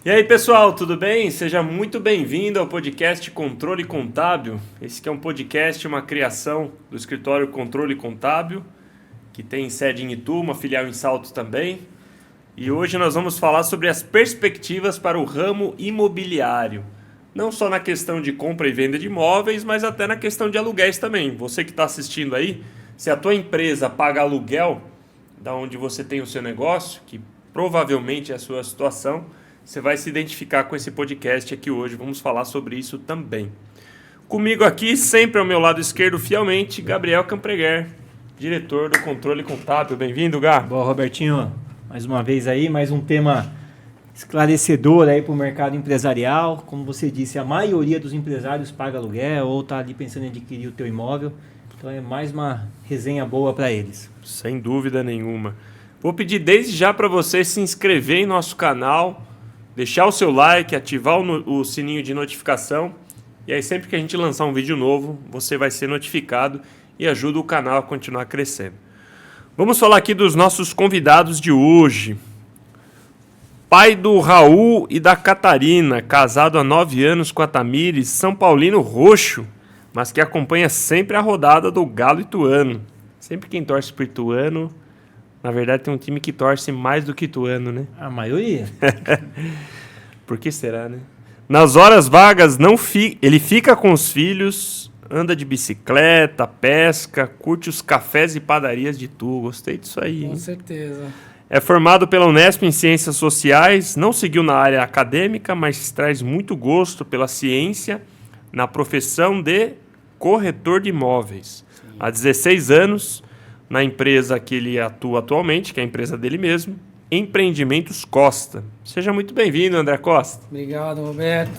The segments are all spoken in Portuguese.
E aí, pessoal, tudo bem? Seja muito bem-vindo ao podcast Controle Contábil. Esse que é um podcast, uma criação do escritório Controle Contábil, que tem sede em Itu, uma filial em Salto também. E hoje nós vamos falar sobre as perspectivas para o ramo imobiliário. Não só na questão de compra e venda de imóveis, mas até na questão de aluguéis também. Você que está assistindo aí, se a tua empresa paga aluguel, da onde você tem o seu negócio, que provavelmente é a sua situação, você vai se identificar com esse podcast aqui hoje. Vamos falar sobre isso também. Comigo aqui, sempre ao meu lado esquerdo, fielmente, Gabriel Campreguer, diretor do Controle Contábil. Bem-vindo, Gá. Bom, Robertinho, mais uma vez aí, mais um tema esclarecedor aí para o mercado empresarial. Como você disse, a maioria dos empresários paga aluguel ou está ali pensando em adquirir o teu imóvel. Então é mais uma resenha boa para eles. Sem dúvida nenhuma. Vou pedir desde já para você se inscrever em nosso canal, deixar o seu like, ativar o sininho de notificação. E aí sempre que a gente lançar um vídeo novo, você vai ser notificado e ajuda o canal a continuar crescendo. Vamos falar aqui dos nossos convidados de hoje. Pai do Raul e da Catarina, casado há 9 anos com a Tamires, São Paulino roxo, mas que acompanha sempre a rodada do Galo Ituano. Sempre quem torce pro Ituano, na verdade tem um time que torce mais do que Ituano, né? A maioria? Por que será, né? Nas horas vagas, ele fica com os filhos, anda de bicicleta, pesca, curte os cafés e padarias de Itu. Gostei disso aí, hein? Com certeza. É formado pela Unesp em Ciências Sociais, não seguiu na área acadêmica, mas traz muito gosto pela ciência na profissão de corretor de imóveis. Sim. Há 16 anos, na empresa que ele atua atualmente, que é a empresa dele mesmo, Empreendimentos Costa. Seja muito bem-vindo, André Costa. Obrigado, Roberto.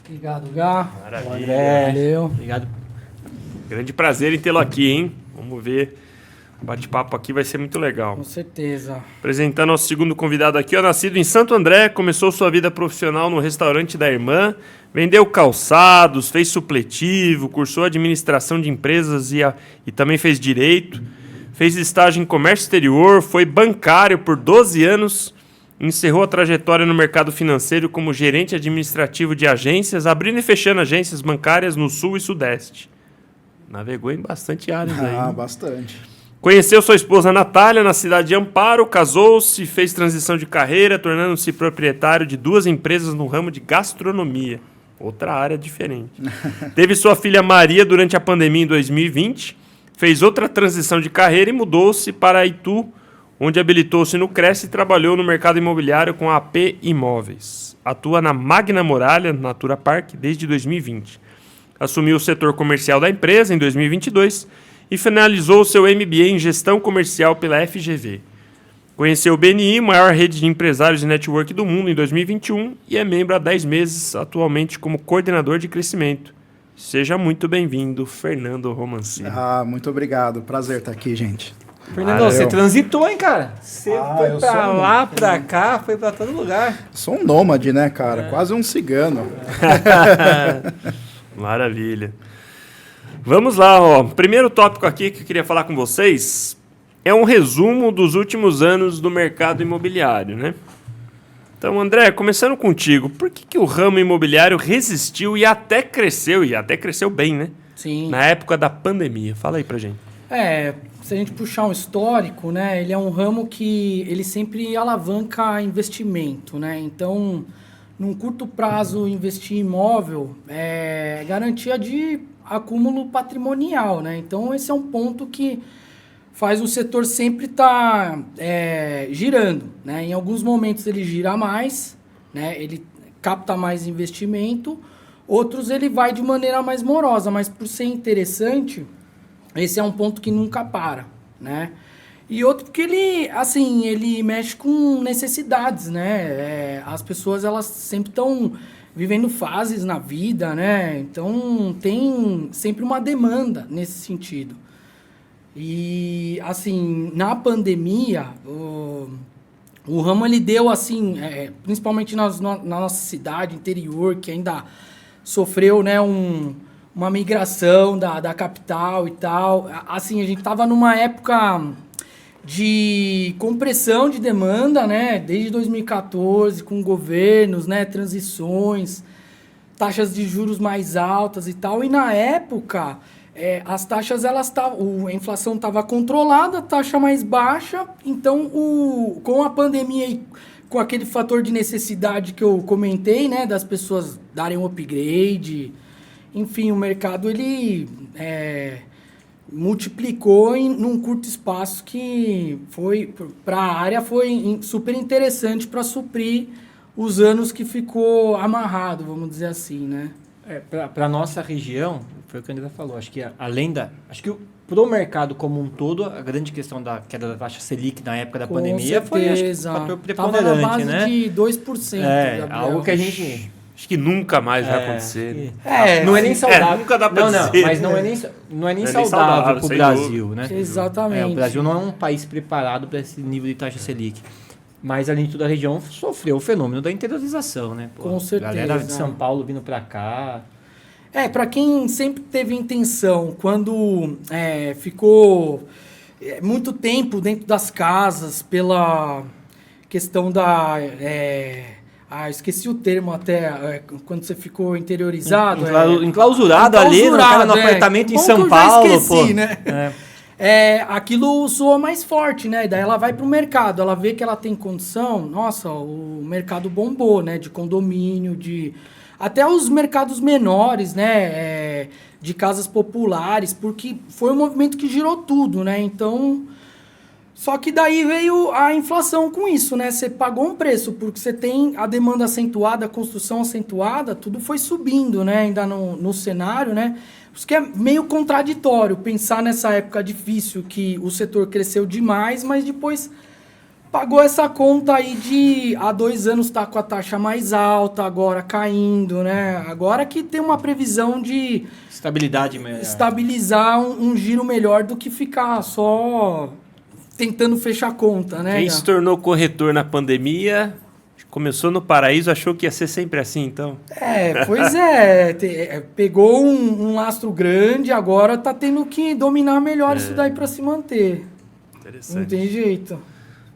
Obrigado, Gá. Maravilha. André, valeu. Obrigado. Grande prazer em tê-lo aqui, hein? Vamos ver. O bate-papo aqui vai ser muito legal. Com certeza. Apresentando nosso segundo convidado aqui, ó, nascido em Santo André, começou sua vida profissional no restaurante da irmã, vendeu calçados, fez supletivo, cursou administração de empresas e também fez direito, fez estágio em comércio exterior, foi bancário por 12 anos, encerrou a trajetória no mercado financeiro como gerente administrativo de agências, abrindo e fechando agências bancárias no Sul e Sudeste. Navegou em bastante áreas aí. Ah, bastante. Conheceu sua esposa Natália na cidade de Amparo, casou-se, fez transição de carreira, tornando-se proprietário de 2 empresas no ramo de gastronomia. Outra área diferente. Teve sua filha Maria durante a pandemia em 2020, fez outra transição de carreira e mudou-se para Itu, onde habilitou-se no Cresce e trabalhou no mercado imobiliário com a AP Imóveis. Atua na Magna Muralha, Natura Park, desde 2020. Assumiu o setor comercial da empresa em 2022 e finalizou seu MBA em Gestão Comercial pela FGV. Conheceu o BNI, maior rede de empresários de network do mundo, em 2021 e é membro há 10 meses, atualmente como coordenador de crescimento. Seja muito bem-vindo, Fernando Romancini. Ah, muito obrigado. Prazer estar aqui, gente. Fernando, você transitou, hein, cara? Você foi eu pra sou lá, pra cá, foi pra todo lugar. Sou um nômade, né, cara? Quase um cigano. Maravilha. Vamos lá, ó. Primeiro tópico aqui que eu queria falar com vocês é um resumo dos últimos anos do mercado imobiliário, né? Então, André, começando contigo, por que o ramo imobiliário resistiu e até cresceu bem, né? Sim. Na época da pandemia. Fala aí pra gente. Se a gente puxar um histórico, né, ele é um ramo que ele sempre alavanca investimento, né? Então, num curto prazo, investir em imóvel é garantia de acúmulo patrimonial, né? Então, esse é um ponto que faz o setor sempre estar girando, né? Em alguns momentos ele gira mais, né? Ele capta mais investimento, outros ele vai de maneira mais morosa, mas por ser interessante, esse é um ponto que nunca para, né? E outro porque ele mexe com necessidades, né? As pessoas elas sempre estão vivendo fases na vida, né? Então tem sempre uma demanda nesse sentido. E, assim, na pandemia, o ramo ele deu, assim, principalmente na nossa cidade, interior, que ainda sofreu, né, uma migração da capital e tal. Assim, a gente estava numa época de compressão de demanda, né? Desde 2014, com governos, né? Transições, taxas de juros mais altas e tal. E na época, as taxas, a inflação estava controlada, a taxa mais baixa. Então, com a pandemia e com aquele fator de necessidade que eu comentei, né? Das pessoas darem um upgrade. Enfim, o mercado, ele multiplicou num curto espaço que foi, para a área, foi super interessante para suprir os anos que ficou amarrado, vamos dizer assim, né? Para a nossa região, foi o que a André falou, acho que acho que para o mercado como um todo, a grande questão da queda da taxa Selic na época da pandemia foi, acho que, um fator preponderante, tava na base, né? De 2%. Gabriel. Algo que a gente... Acho que nunca mais vai acontecer. Não é nem saudável. Nunca dá pra dizer. Mas não é nem saudável para o Brasil, né? Exatamente. O Brasil não é um país preparado para esse nível de taxa Selic. Mas, além de tudo, a região sofreu o fenômeno da interiorização, né? Com certeza. Galera de São Paulo vindo para cá. Para quem sempre teve intenção, quando ficou muito tempo dentro das casas pela questão da... esqueci o termo até, quando você ficou interiorizado. Enclausurado ali no apartamento em São Paulo. Eu esqueci, né? Aquilo soa mais forte, né? Daí ela vai para o mercado, ela vê que ela tem condição. Nossa, o mercado bombou, né? De condomínio, até os mercados menores, né? De casas populares, porque foi um movimento que girou tudo, né? Então... Só que daí veio a inflação com isso, né? Você pagou um preço, porque você tem a demanda acentuada, a construção acentuada, tudo foi subindo, né? Ainda no cenário, né? Isso que é meio contraditório pensar nessa época difícil que o setor cresceu demais, mas depois pagou essa conta aí de há 2 anos tá com a taxa mais alta, agora caindo, né? Agora que tem uma previsão de... Estabilidade melhor. Estabilizar um giro melhor do que ficar só... tentando fechar a conta, né? Quem se tornou corretor na pandemia, começou no paraíso, achou que ia ser sempre assim, então? Pois é. Pegou um lastro grande, agora tá tendo que dominar melhor isso daí para se manter. Interessante. Não tem jeito.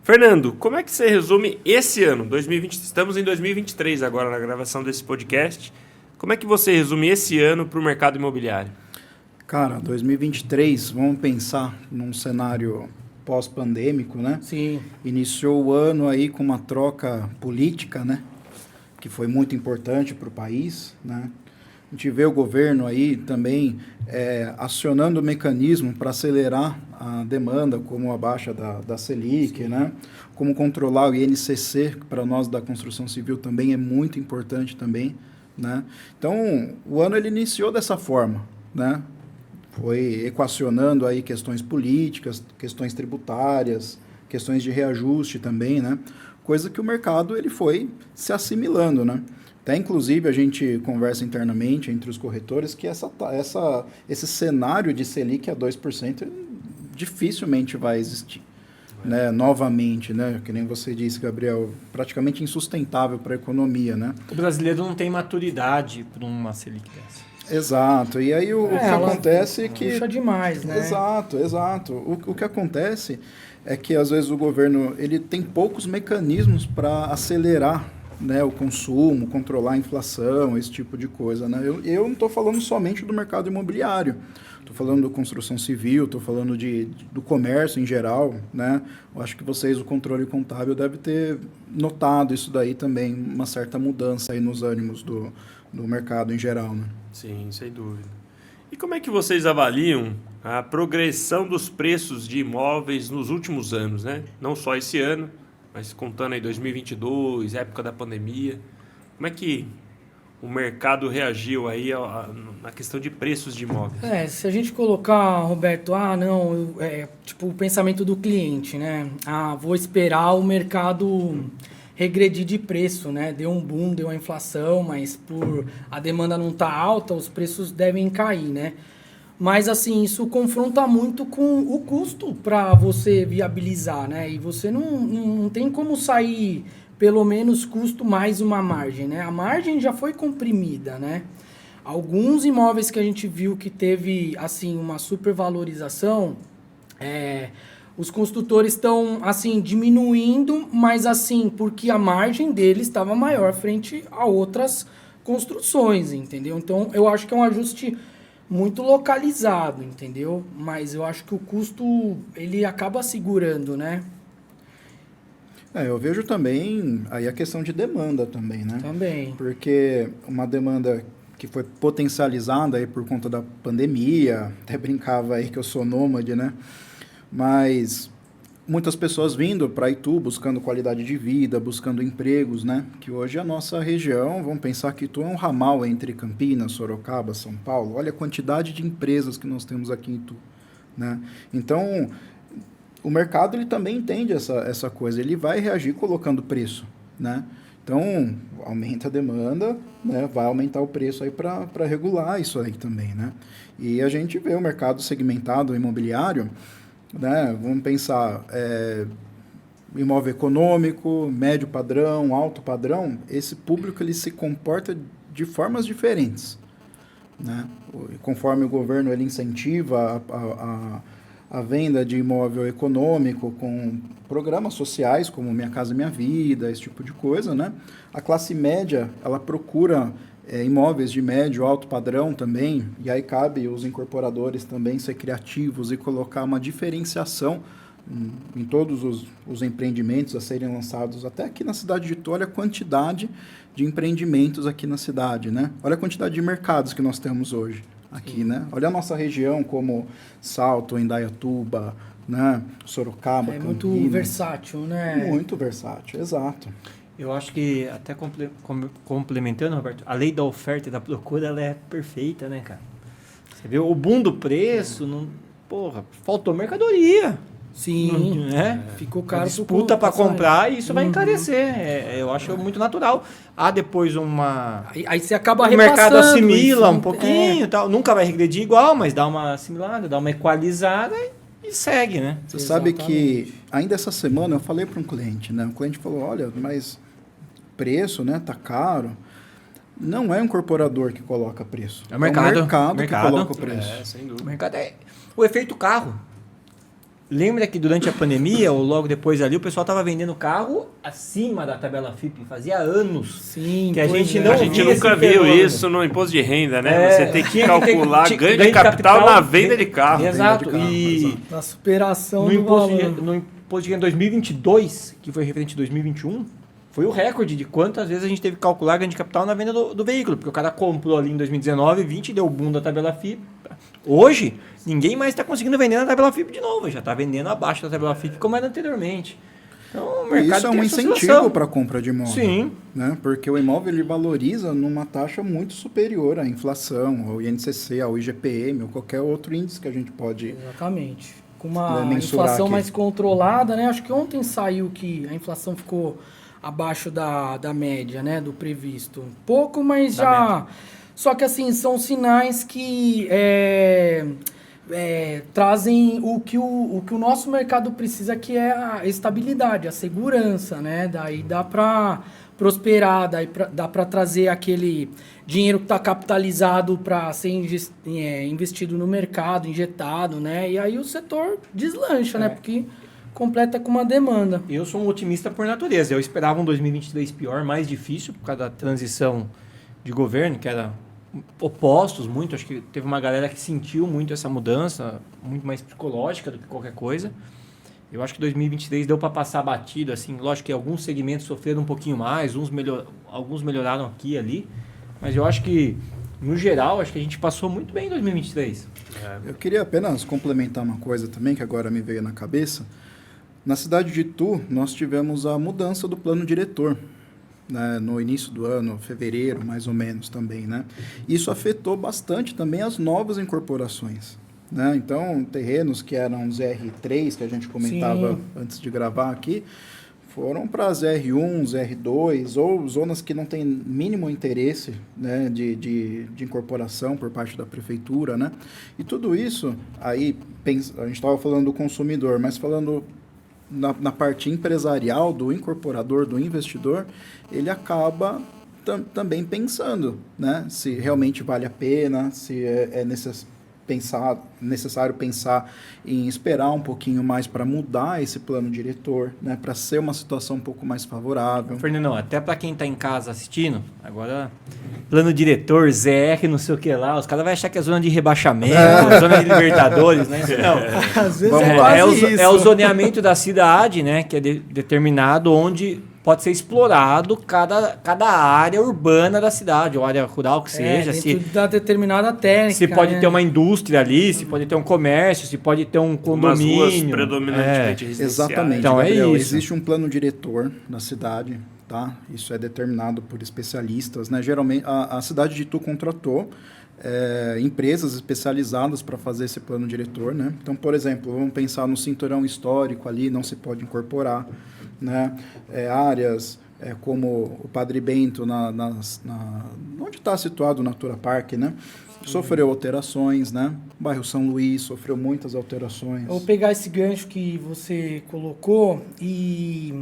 Fernando, como é que você resume esse ano, 2020? Estamos em 2023 agora na gravação desse podcast. Como é que você resume esse ano para o mercado imobiliário? Cara, 2023, vamos pensar num cenário... pós-pandêmico, né? Sim. Iniciou o ano aí com uma troca política, né? Que foi muito importante para o país, né? A gente vê o governo aí também acionando o mecanismo para acelerar a demanda, como a baixa da Selic, sim, né? Como controlar o INCC, que para nós da construção civil também é muito importante também, né? Então, o ano ele iniciou dessa forma, né? Foi equacionando aí questões políticas, questões tributárias, questões de reajuste também, né? Coisa que o mercado ele foi se assimilando, né? Até, inclusive, a gente conversa internamente entre os corretores que esse cenário de Selic a 2% dificilmente vai existir, né? Novamente, né? Que nem você disse, Gabriel, praticamente insustentável para a economia, né? O brasileiro não tem maturidade para uma Selic dessa. Exato, e aí o que acontece é que... Puxa demais, né? Exato. O que acontece é que, às vezes, o governo ele tem poucos mecanismos para acelerar, né, o consumo, controlar a inflação, esse tipo de coisa, né? Eu não estou falando somente do mercado imobiliário, estou falando da construção civil, estou falando do comércio em geral, né? Eu acho que vocês, o controle contábil, devem ter notado isso daí também, uma certa mudança aí nos ânimos do mercado em geral, né? Sim, sem dúvida. E como é que vocês avaliam a progressão dos preços de imóveis nos últimos anos, né? Não só esse ano, mas contando aí 2022, época da pandemia. Como é que o mercado reagiu aí na questão de preços de imóveis? Se a gente colocar, Roberto, tipo o pensamento do cliente, né? Vou esperar o mercado... regredir de preço, né? Deu um boom, deu uma inflação, mas por a demanda não estar alta, os preços devem cair, né? Mas, assim, isso confronta muito com o custo para você viabilizar, né? E você não tem como sair, pelo menos, custo mais uma margem, né? A margem já foi comprimida, né? Alguns imóveis que a gente viu que teve, assim, uma supervalorização, os construtores estão, assim, diminuindo, mas, assim, porque a margem deles estava maior frente a outras construções, entendeu? Então, eu acho que é um ajuste muito localizado, entendeu? Mas eu acho que o custo, ele acaba segurando, né? Eu vejo também aí a questão de demanda também, né? Também. Porque uma demanda que foi potencializada aí por conta da pandemia, até brincava aí que eu sou nômade, né? Mas muitas pessoas vindo para Itu buscando qualidade de vida, buscando empregos, né? Que hoje a nossa região, vamos pensar que Itu é um ramal entre Campinas, Sorocaba, São Paulo. Olha a quantidade de empresas que nós temos aqui em Itu, né? Então, o mercado ele também entende essa coisa, ele vai reagir colocando preço, né? Então, aumenta a demanda, né? Vai aumentar o preço aí para regular isso aí também, né? E a gente vê o mercado segmentado imobiliário, né? Vamos pensar, imóvel econômico, médio padrão, alto padrão, esse público ele se comporta de formas diferentes, né? Conforme o governo ele incentiva a venda de imóvel econômico com programas sociais como Minha Casa Minha Vida, esse tipo de coisa, né? A classe média, ela procura imóveis de médio, alto padrão também, e aí cabe os incorporadores também ser criativos e colocar uma diferenciação em todos os empreendimentos a serem lançados, até aqui na cidade de Itu, olha a quantidade de empreendimentos aqui na cidade, né? Olha a quantidade de mercados que nós temos hoje aqui, sim, né? Olha a nossa região como Salto, Indaiatuba, né? Sorocaba, Campinas. Muito versátil, né? Muito versátil, exato. Eu acho que, até complementando, Roberto, a lei da oferta e da procura, ela é perfeita, né, cara? Você vê o boom do preço, faltou mercadoria. Sim, ficou caro. Disputa para comprar e isso vai encarecer. Eu acho muito natural. Há depois uma... Aí você acaba repassando. O mercado assimila isso, um pouquinho e tal. Nunca vai regredir igual, mas dá uma assimilada, dá uma equalizada e segue, né? Você sabe que ainda essa semana eu falei para um cliente, né? O cliente falou, olha, mas preço, né? Tá caro. Não é um incorporador que coloca preço. É o mercado. É o mercado que coloca o preço. Sem dúvida. O mercado é o efeito carro. Lembra que durante a pandemia, ou logo depois ali, o pessoal estava vendendo carro acima da tabela FIP. Fazia anos. Sim, que a gente não A gente nunca viu isso no imposto de renda, né? Você tem que calcular ganho de capital na venda de carro. Exato. E na superação no do imposto valor. no imposto de renda 2022, que foi referente a 2021, foi o recorde de quantas vezes a gente teve que calcular ganho de capital na venda do veículo. Porque o cara comprou ali em 2019, 20, deu o boom da tabela FIP. Hoje, ninguém mais está conseguindo vender na tabela FIP de novo. Já está vendendo abaixo da tabela FIP como era anteriormente. Então, o mercado isso é um incentivo para a compra de imóvel. Sim. Né? Porque o imóvel ele valoriza numa taxa muito superior à inflação, ao INCC, ao IGPM, ou qualquer outro índice que a gente pode... Exatamente. Com uma inflação mais controlada, né? Acho que ontem saiu que a inflação ficou abaixo da média, né? Do previsto. Pouco, mas já... Só que, assim, são sinais que trazem o que o nosso mercado precisa, que é a estabilidade, a segurança, né? Daí dá para prosperar, dá para trazer aquele dinheiro que está capitalizado para ser investido no mercado, injetado, né? E aí o setor deslancha, né? Porque completa com uma demanda. Eu sou um otimista por natureza. Eu esperava um 2023 pior, mais difícil, por causa da transição de governo, que era opostos muito. Acho que teve uma galera que sentiu muito essa mudança, muito mais psicológica do que qualquer coisa. Eu acho que 2023 deu para passar batido, assim. Lógico que alguns segmentos sofreram um pouquinho mais, alguns melhoraram aqui e ali, mas eu acho que, no geral, acho que a gente passou muito bem em 2023. Eu queria apenas complementar uma coisa também, que agora me veio na cabeça. Na cidade de Itu, nós tivemos a mudança do plano diretor, né, no início do ano, fevereiro, mais ou menos também, né? Isso afetou bastante também as novas incorporações, né? Então, terrenos que eram ZR3, que a gente comentava antes de gravar aqui, foram para ZR1, ZR2, ou zonas que não têm mínimo interesse, né, de incorporação por parte da prefeitura, né? E tudo isso, aí, a gente estava falando do consumidor, mas falando na parte empresarial, do incorporador, do investidor, ele acaba também pensando, né, se realmente vale a pena, se é necessário pensar em esperar um pouquinho mais para mudar esse plano diretor, né, para ser uma situação um pouco mais favorável. Fernandão, até para quem está em casa assistindo, agora plano diretor, ZR, não sei o que lá, os caras vão achar que é zona de rebaixamento, zona de Libertadores, né? Isso não. Às vezes É o zoneamento da cidade, né, que é determinado onde pode ser explorado cada área urbana da cidade, ou área rural que seja. Dentro da determinada técnica. Se pode ter uma indústria ali, se pode ter um comércio, se pode ter um condomínio. Umas ruas predominantemente residenciais. Exatamente, então, Gabriel, isso. Existe um plano diretor na cidade, tá? Isso é determinado por especialistas, né? Geralmente, a cidade de Itu contratou empresas especializadas para fazer esse plano diretor, né? Então, por exemplo, vamos pensar no cinturão histórico ali, não se pode incorporar, né? Áreas como o Padre Bento, onde está situado o Natura Park, né? Sofreu alterações, né? O bairro São Luís sofreu muitas alterações. Eu vou pegar esse gancho que você colocou e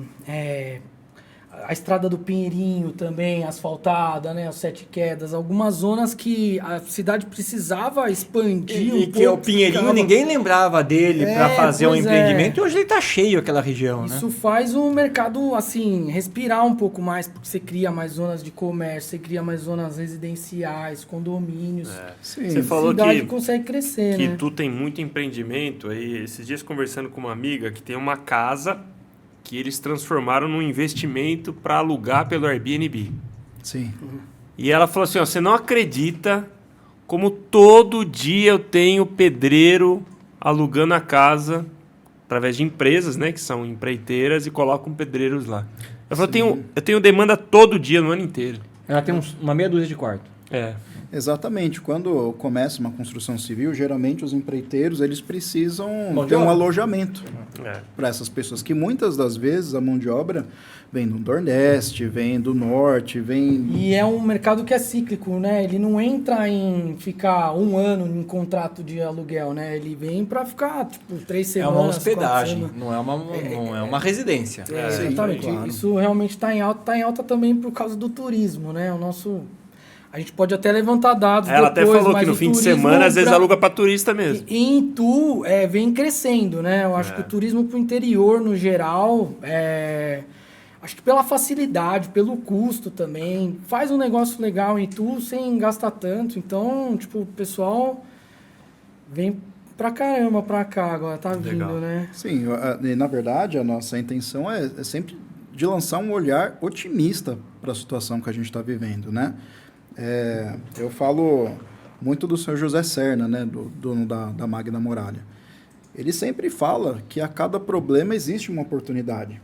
a estrada do Pinheirinho também, asfaltada, né? Os Sete Quedas, algumas zonas que a cidade precisava expandir E que o Pinheirinho, ninguém lembrava dele para fazer um empreendimento, e hoje ele está cheio aquela região, né? Isso faz o mercado, assim, respirar um pouco mais, porque você cria mais zonas de comércio, você cria mais zonas residenciais, condomínios. Sim. Você falou a cidade que consegue crescer, que né? tu tem muito empreendimento. Aí, esses dias conversando com uma amiga que tem uma casa que eles transformaram num investimento para alugar pelo Airbnb. Sim. E ela falou assim, ó, você não acredita como todo dia eu tenho pedreiro alugando a casa através de empresas, né, que são empreiteiras e colocam pedreiros lá. Eu falei, eu tenho demanda todo dia, no ano inteiro. Ela tem uma meia dúzia de quarto. Exatamente. Quando começa uma construção civil, geralmente os empreiteiros eles precisam Mão de ter um obra. alojamento para essas pessoas, que muitas das vezes a mão de obra vem do Nordeste, vem do Norte, vem... E é um mercado que é cíclico, né? Ele não entra em ficar um ano em contrato de aluguel, né? Ele vem para ficar, tipo, 3 semanas. É uma hospedagem, 4 não é uma residência. semanas. Exatamente. claro. Isso realmente está em alta também por causa do turismo, né? A gente pode até levantar dados Ela depois, até falou mas que no o fim de turismo semana às vezes pra- aluga para turista mesmo. E em Itu vem crescendo, né? Eu acho que o turismo para o interior, no geral, acho que pela facilidade, pelo custo também, faz um negócio legal em Itu sem gastar tanto. Então, tipo, o pessoal vem pra caramba pra cá agora, tá Legal. vindo, né? Sim, na verdade, a nossa intenção é sempre de lançar um olhar otimista para a situação que a gente está vivendo, né? Eu falo muito do Sr. José Serna, né, do dono da Magna Muralha. Ele sempre fala que a cada problema existe uma oportunidade,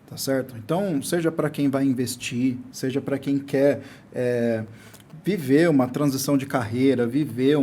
tá certo? Então, seja para quem vai investir, seja para quem quer viver uma transição de carreira, viver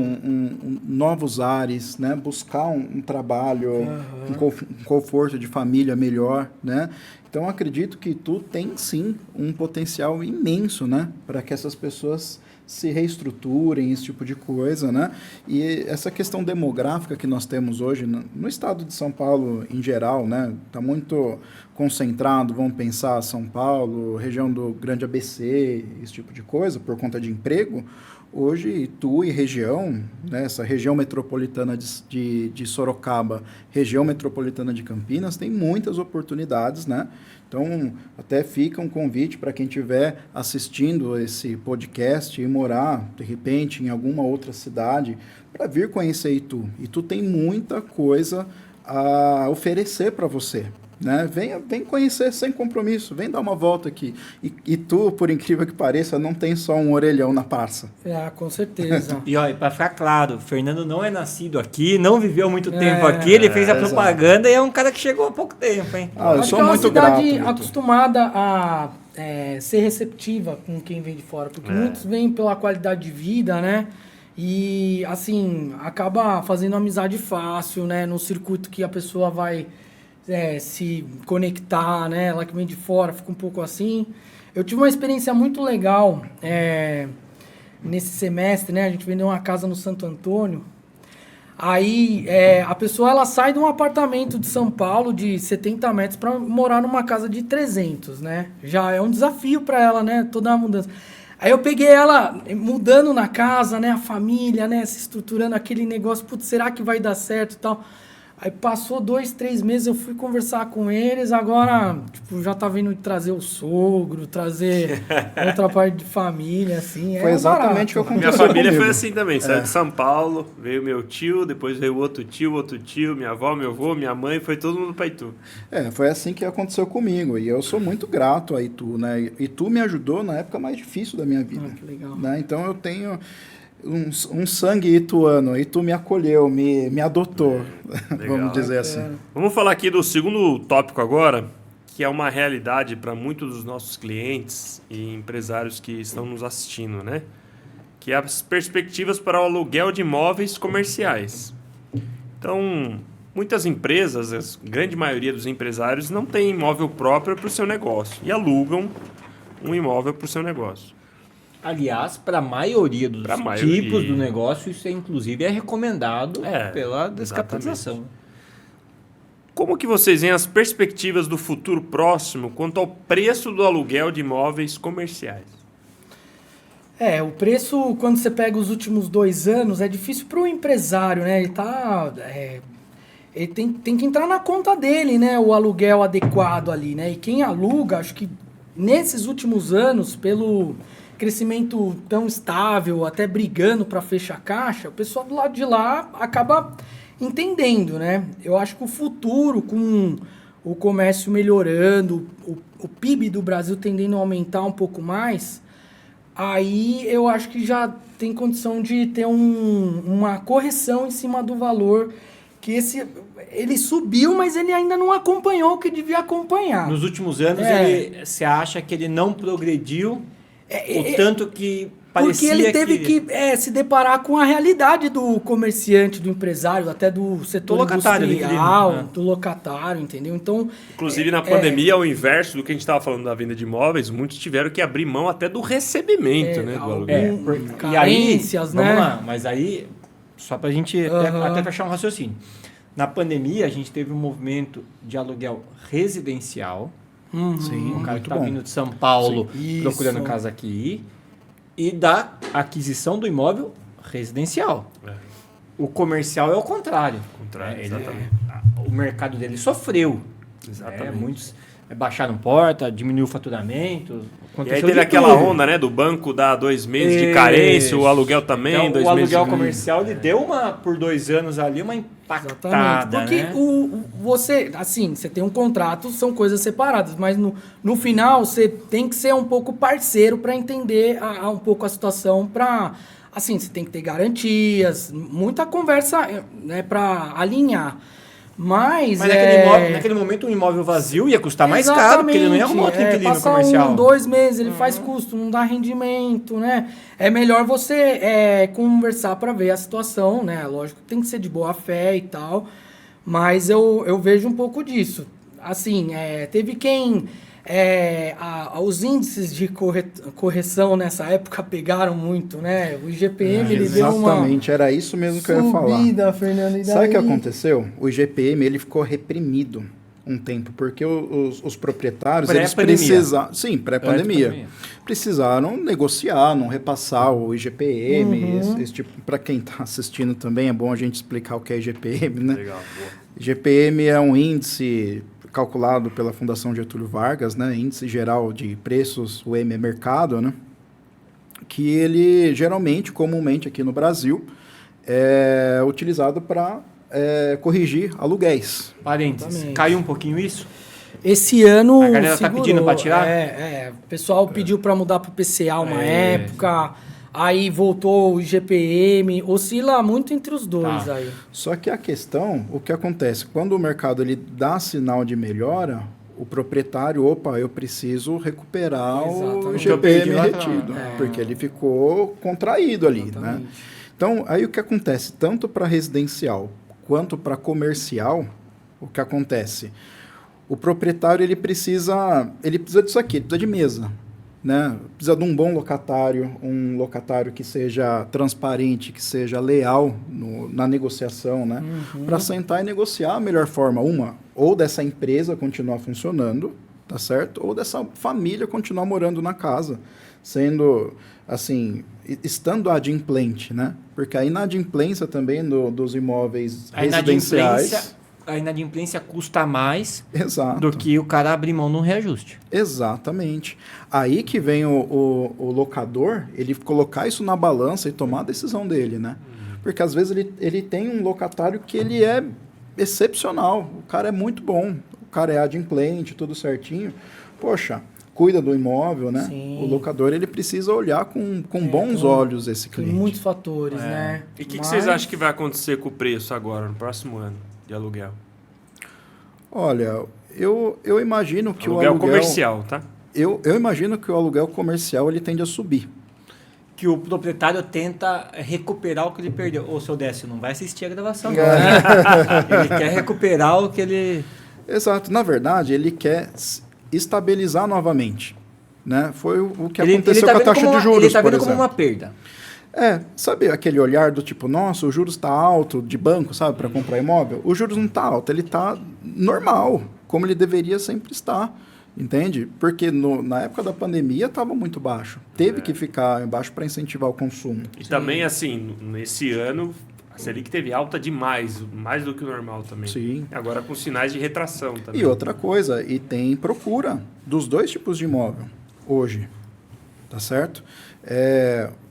novos ares, né? Buscar um trabalho, um conforto de família melhor, né? Então, acredito que tu tem, sim, um potencial imenso, né? Para que essas pessoas se reestruturem, esse tipo de coisa, né? E essa questão demográfica que nós temos hoje no estado de São Paulo em geral, né? Está muito concentrado, vamos pensar São Paulo, região do Grande ABC, esse tipo de coisa, por conta de emprego. Hoje, Itu e região, né, essa região metropolitana de Sorocaba, região metropolitana de Campinas, tem muitas oportunidades, né? Então, até fica um convite para quem estiver assistindo esse podcast e morar, de repente, em alguma outra cidade, para vir conhecer Itu. Itu tem muita coisa a oferecer para você, né? Vem conhecer sem compromisso, vem dar uma volta aqui. E tu, por incrível que pareça, não tem só um orelhão na praça. Com certeza. E olha, para ficar claro, o Fernando não é nascido aqui, não viveu muito tempo aqui, ele fez a propaganda e é um cara que chegou há pouco tempo, hein? Eu Acho sou que é uma muito grato. cidade Vitor. acostumada a ser receptiva com quem vem de fora, porque muitos vêm pela qualidade de vida, né? E, assim, acaba fazendo amizade fácil, né? No circuito que a pessoa vai se conectar, né? Ela que vem de fora fica um pouco assim. Eu tive uma experiência muito legal nesse semestre, né? A gente vendeu uma casa no Santo Antônio. Aí a pessoa ela sai de um apartamento de São Paulo de 70 metros para morar numa casa de 300, né? Já é um desafio para ela, né? Toda a mudança. Aí eu peguei ela mudando na casa, né? A família, né? Se estruturando aquele negócio. Putz, será que vai dar certo e tal? Aí passou 2, 3 meses, eu fui conversar com eles. Agora, tipo, já tá vindo trazer o sogro, trazer outra parte de família, assim. Foi exatamente o que aconteceu Minha família comigo. foi assim também. Saiu de São Paulo, veio meu tio, depois veio outro tio, minha avó, meu avô, minha mãe, foi todo mundo pra Itu. Foi assim que aconteceu comigo. E eu sou muito grato a Itu, né? Itu me ajudou na época mais difícil da minha vida. Que legal. Né? Então eu tenho um sangue ituano. Itu me acolheu, me adotou, Legal. vamos dizer assim. Vamos falar aqui do segundo tópico agora, que é uma realidade para muitos dos nossos clientes e empresários que estão nos assistindo, né? Que é as perspectivas para o aluguel de imóveis comerciais. Então, muitas empresas, a grande maioria dos empresários, não tem imóvel próprio para o seu negócio e alugam um imóvel para o seu negócio. Aliás, para a maioria dos tipos do negócio, isso inclusive é recomendado pela descapitalização. Como que vocês veem as perspectivas do futuro próximo quanto ao preço do aluguel de imóveis comerciais? O preço, quando você pega os últimos 2 anos, é difícil para o empresário, né? Ele tem que entrar na conta dele, né? O aluguel adequado ali, né? E quem aluga, acho que nesses últimos anos, pelo crescimento tão estável, até brigando para fechar a caixa, o pessoal do lado de lá acaba entendendo, né? Eu acho que o futuro, com o comércio melhorando, o PIB do Brasil tendendo a aumentar um pouco mais, aí eu acho que já tem condição de ter uma correção em cima do valor, que ele subiu, mas ele ainda não acompanhou o que devia acompanhar. Nos últimos anos, você acha que ele não progrediu o tanto que parecia. Porque ele teve que se deparar com a realidade do comerciante, do empresário, até do setor industrial, do locatário, entendeu? Então, inclusive, na pandemia, ao inverso do que a gente estava falando da venda de imóveis, muitos tiveram que abrir mão até do recebimento, né, do aluguel. Carências, né? Vamos lá, mas aí, só para a gente até fechar um raciocínio. Na pandemia, a gente teve um movimento de aluguel residencial. Sim, o cara que está vindo de São Paulo procurando casa aqui. E da aquisição do imóvel residencial. O comercial é o contrário. Exatamente. O mercado dele sofreu. Exatamente. Muitos baixaram porta, diminuiu o faturamento. E aí teve aquela onda, né, do banco dar 2 meses de carência, o aluguel também, então, 2 meses. O meses aluguel comercial ele deu por 2 anos ali uma impactada. Porque você tem um contrato, são coisas separadas, mas no final você tem que ser um pouco parceiro para entender um pouco a situação, você tem que ter garantias, muita conversa, né, para alinhar. Mas naquele momento um imóvel vazio ia custar mais caro, porque ele não ia arrumar outro inquilino comercial. 2 meses, ele faz custo, não dá rendimento, né? É melhor você conversar para ver a situação, né? Lógico que tem que ser de boa fé e tal, mas eu vejo um pouco disso. Assim, teve quem... os índices de correção nessa época pegaram muito, né? O IGPM ele deu uma... Exatamente, era isso mesmo que eu ia falar. Fernando, e daí... Sabe o que aconteceu? O IGPM ele ficou reprimido um tempo, porque os proprietários eles precisaram... Sim, pré-pandemia. Precisaram negociar, não repassar o IGPM. Esse tipo, para quem está assistindo também, é bom a gente explicar o que é IGPM, né? Legal, boa. IGPM é um índice calculado pela Fundação Getúlio Vargas, né? Índice Geral de Preços, o M é mercado, né? Que ele geralmente, comumente aqui no Brasil, é utilizado para corrigir aluguéis. Parênteses, caiu um pouquinho isso? Esse ano a galera está pedindo para tirar? O pessoal pediu para mudar para o PCA uma época, aí voltou o IGPM, oscila muito entre os dois aí. Só que a questão, o que acontece? Quando o mercado ele dá sinal de melhora, o proprietário, eu preciso recuperar o IGPM retido, porque ele ficou contraído ali, né? Então, aí o que acontece? Tanto para residencial quanto para comercial, o que acontece? O proprietário ele precisa disso aqui, ele precisa de mesa. Né? Precisa de um bom locatário, um locatário que seja transparente, que seja leal na negociação, né? Para sentar e negociar a melhor forma. Ou dessa empresa continuar funcionando, tá certo? Ou dessa família continuar morando na casa, sendo, assim, estando adimplente, né? Porque a inadimplência também dos imóveis residenciais... A inadimplência custa mais Exato. do que o cara abrir mão num reajuste. Exatamente. Aí que vem o locador, ele colocar isso na balança e tomar a decisão dele, né? Porque às vezes ele tem um locatário que ele é excepcional, o cara é muito bom, o cara é adimplente, tudo certinho. Poxa, cuida do imóvel, né? Sim. O locador, ele precisa olhar com bons olhos esse Tem cliente. muitos fatores, né? E o que vocês acham que vai acontecer com o preço agora, no próximo ano de aluguel? Olha, eu imagino que Aluguel comercial, tá? Eu imagino que o aluguel comercial ele tende a subir. Que o proprietário tenta recuperar o que ele perdeu. Ô, seu Décio, não vai assistir a gravação agora. Ele quer recuperar o que ele... Exato. Na verdade, ele quer estabilizar novamente. Né? Foi o que Ele aconteceu tá com a vendo taxa como de uma- juros, Ele está por vendo como exemplo. uma perda. Sabe aquele olhar do tipo, nossa, o juros está alto de banco, sabe, para comprar imóvel? O juros não está alto, ele está normal, como ele deveria sempre estar, entende? Porque na época da pandemia estava muito baixo. Teve que ficar baixo para incentivar o consumo. E também, assim, nesse ano, a Selic teve alta demais, mais do que o normal também. Sim. Agora com sinais de retração também. E outra coisa, e tem procura dos dois tipos de imóvel hoje, tá certo?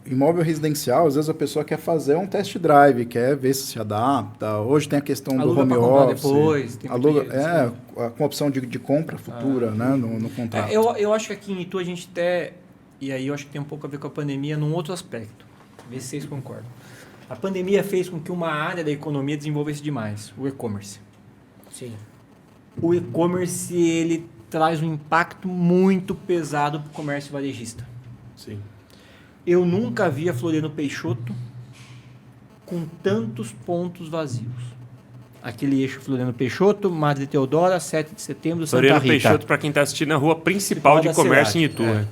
Imóvel residencial, às vezes a pessoa quer fazer um test drive, quer ver se adapta. Hoje tem a questão Aluga do pra home comprar office. depois, tem muito isso, né? Com a opção de compra futura, né, no contrato. Eu acho que aqui em Itu a gente até... E aí eu acho que tem um pouco a ver com a pandemia num outro aspecto. Vê se vocês concordam. A pandemia fez com que uma área da economia desenvolvesse demais, o e-commerce. Sim. O e-commerce, ele traz um impacto muito pesado para o comércio varejista. Sim. Eu nunca vi a Floriano Peixoto com tantos pontos vazios. Aquele eixo Floriano Peixoto, Madre Teodora, 7 de setembro, Santa Floriano Rita. Peixoto, para quem está assistindo, é a rua principal de da comércio em cidade. Itu. né?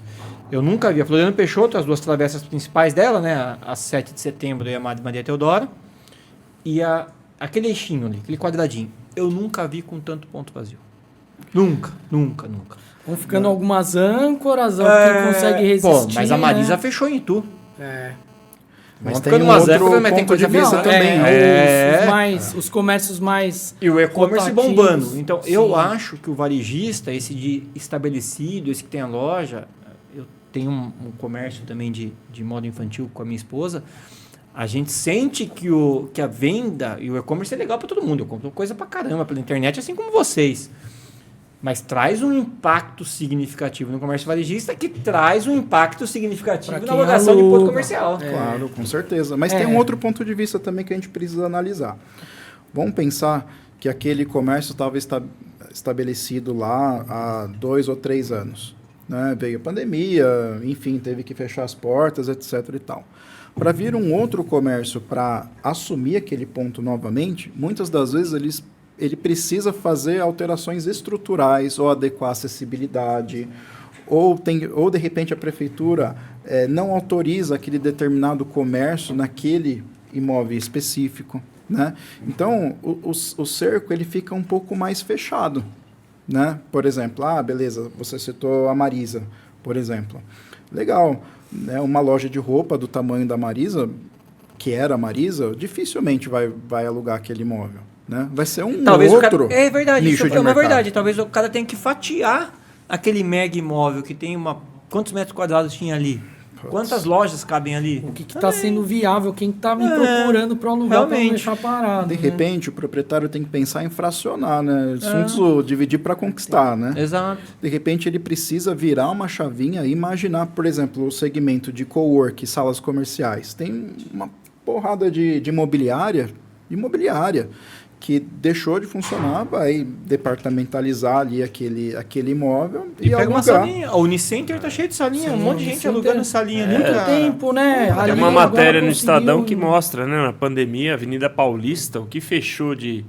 Eu nunca vi a Floriano Peixoto, as duas travessas principais dela, né? A 7 de setembro e a Madre Maria Teodora. E aquele eixinho ali, aquele quadradinho. Eu nunca vi com tanto ponto vazio. Nunca, nunca, nunca. Vão ficando algumas âncoras, quem consegue resistir. Mas a Marisa né? fechou em Itu. Mas Vão tem ficando um umas outro épocas, mas tem ponto de coisa vista não, também. Os comércios mais... E o e-commerce rotativos. bombando. Então, eu Sim. acho que o varejista, esse de estabelecido, esse que tem a loja, eu tenho um comércio também de moda infantil com a minha esposa, a gente sente que a venda e o e-commerce é legal para todo mundo. Eu compro coisa pra caramba pela internet, assim como vocês. Mas traz um impacto significativo no comércio varejista que traz um impacto significativo Pra na quem alocação de aluga. ponto comercial. Claro, com certeza. Mas tem um outro ponto de vista também que a gente precisa analisar. Vamos pensar que aquele comércio estava estabelecido lá há 2 ou 3 anos. Né? Veio a pandemia, enfim, teve que fechar as portas, etc. e tal. Para vir um outro comércio para assumir aquele ponto novamente, muitas das vezes ele precisa fazer alterações estruturais ou adequar a acessibilidade, ou de repente a prefeitura não autoriza aquele determinado comércio naquele imóvel específico. Né? Então, o cerco ele fica um pouco mais fechado. Né? Por exemplo, beleza, você citou a Marisa, por exemplo. Legal, né? Uma loja de roupa do tamanho da Marisa, que era a Marisa, dificilmente vai alugar aquele imóvel. Né? Vai ser Talvez outro é verdade, nicho isso de é uma mercado. verdade. Talvez o cara tenha que fatiar aquele mega imóvel que tem quantos metros quadrados tinha ali? Quantas lojas cabem ali? O que está sendo viável, quem está me procurando para alugar, para não realmente. deixar parado. De né? repente, o proprietário tem que pensar em fracionar, né? Assuntos dividir para conquistar, né? Exato. De repente, ele precisa virar uma chavinha e imaginar, por exemplo, o segmento de cowork, salas comerciais. Tem uma porrada de imobiliária que deixou de funcionar, vai departamentalizar ali aquele imóvel E pega uma alugar. salinha. O Unicenter tá cheio de salinha, Sim, um monte de gente Unicenter alugando salinha. Muito Nunca... tempo, né? Tem Ali uma agora matéria no conseguiu- Estadão que mostra, né, na pandemia, a Avenida Paulista, o que fechou de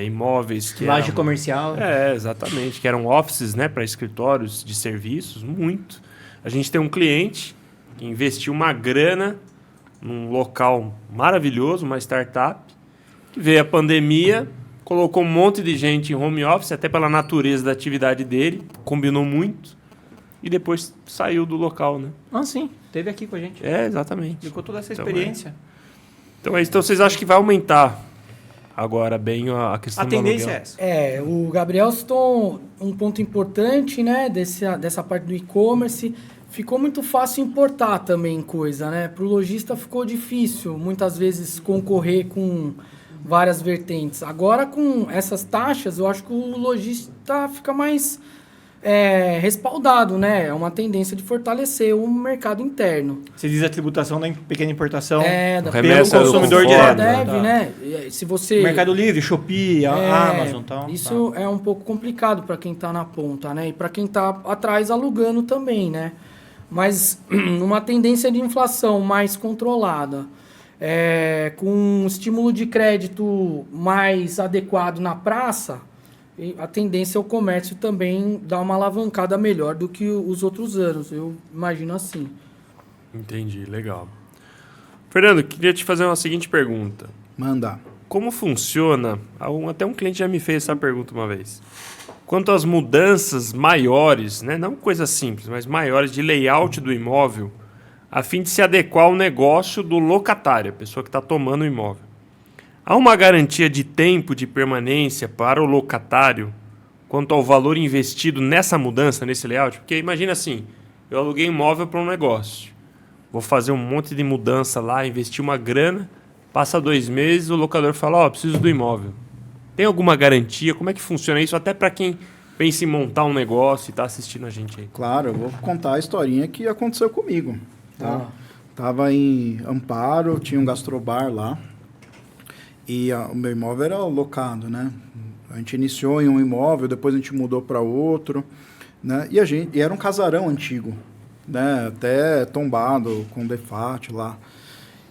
imóveis que Laje eram... comercial. Exatamente, que eram offices, né, para escritórios de serviços, muito. A gente tem um cliente que investiu uma grana num local maravilhoso, uma startup, que veio a pandemia, colocou um monte de gente em home office, até pela natureza da atividade dele, combinou muito, e depois saiu do local, né? Ah, sim. Teve aqui com a gente. Exatamente. Ficou toda essa Então, experiência. Então vocês acham que vai aumentar agora bem a questão A do tendência aluguel? é essa. O Gabriel citou um ponto importante, né, dessa parte do e-commerce. Ficou muito fácil importar também coisa, né? Para o lojista ficou difícil, muitas vezes, concorrer com várias vertentes. Agora, com essas taxas, eu acho que o lojista fica mais respaldado, né? É uma tendência de fortalecer o mercado interno. Você diz a tributação da pequena importação Da pelo remessa do consumidor conforme, direto. deve, Tá. né? Se você... Mercado Livre, Shopee, Amazon e tal. Isso é um pouco complicado para quem está na ponta, né? E para quem está atrás alugando também, né? Mas numa tendência de inflação mais controlada, com um estímulo de crédito mais adequado na praça, a tendência é o comércio também dar uma alavancada melhor do que os outros anos. Eu imagino assim. Entendi, legal. Fernando, queria te fazer uma seguinte pergunta. Manda. Como funciona? Até um cliente já me fez essa pergunta uma vez. Quanto às mudanças maiores, né? Não coisas simples, mas maiores de layout do imóvel, a fim de se adequar ao negócio do locatário, a pessoa que está tomando o imóvel. Há uma garantia de tempo de permanência para o locatário quanto ao valor investido nessa mudança, nesse layout? Porque imagina assim, eu aluguei imóvel para um negócio, vou fazer um monte de mudança lá, investir uma grana, passa 2 meses, o locador fala, preciso do imóvel. Tem alguma garantia? Como é que funciona isso? Até para quem pensa em montar um negócio e está assistindo a gente aí. Claro, eu vou contar a historinha que aconteceu comigo. Tá? Tava em Amparo, tinha um gastrobar lá. E o meu imóvel era locado, né? A gente iniciou em um imóvel, depois a gente mudou para outro, né? E era um casarão antigo, né? Até tombado, com defate lá.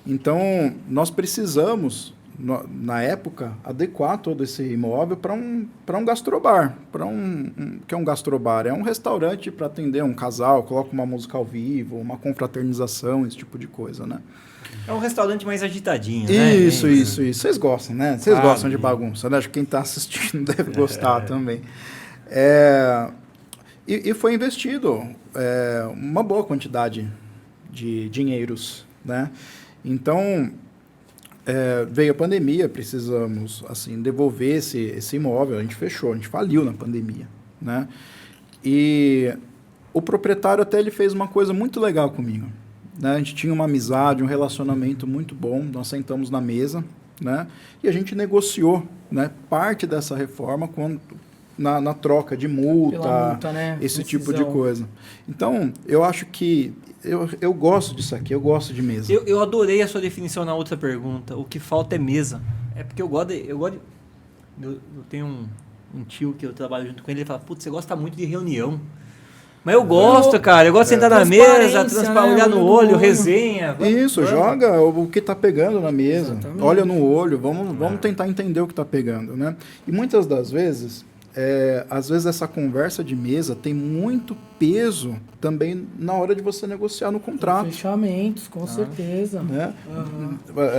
Então, nós precisamos, na época, adequar todo esse imóvel para um gastrobar. Que é um gastrobar? É um restaurante para atender um casal, coloca uma música ao vivo, uma confraternização, esse tipo de coisa, né? É um restaurante mais agitadinho, né? Isso. Vocês gostam, né? Vocês gostam de bagunça, né? Acho que quem está assistindo deve gostar também. E foi investido uma boa quantidade de dinheiros, né? Então, veio a pandemia, precisamos assim, devolver esse imóvel, a gente fechou, a gente faliu na pandemia, né? E o proprietário até ele fez uma coisa muito legal comigo. Né? A gente tinha uma amizade, um relacionamento muito bom, nós sentamos na mesa, né? E a gente negociou, né, parte dessa reforma na troca de multa, né? esse tipo de coisa. Então, eu acho que eu gosto disso aqui, eu gosto de mesa. Eu adorei a sua definição na outra pergunta. O que falta é mesa. É porque eu tenho um tio que eu trabalho junto com ele, ele fala, putz, você gosta muito de reunião. Mas eu gosto, cara. Eu gosto de sentar na mesa, olhar no olho, resenha. Isso, joga o que está pegando na mesa. Exatamente. Olha no olho, vamos tentar entender o que está pegando, né? E muitas das vezes, às vezes essa conversa de mesa tem muito peso também na hora de você negociar no contrato. Fechamentos, com certeza. Né?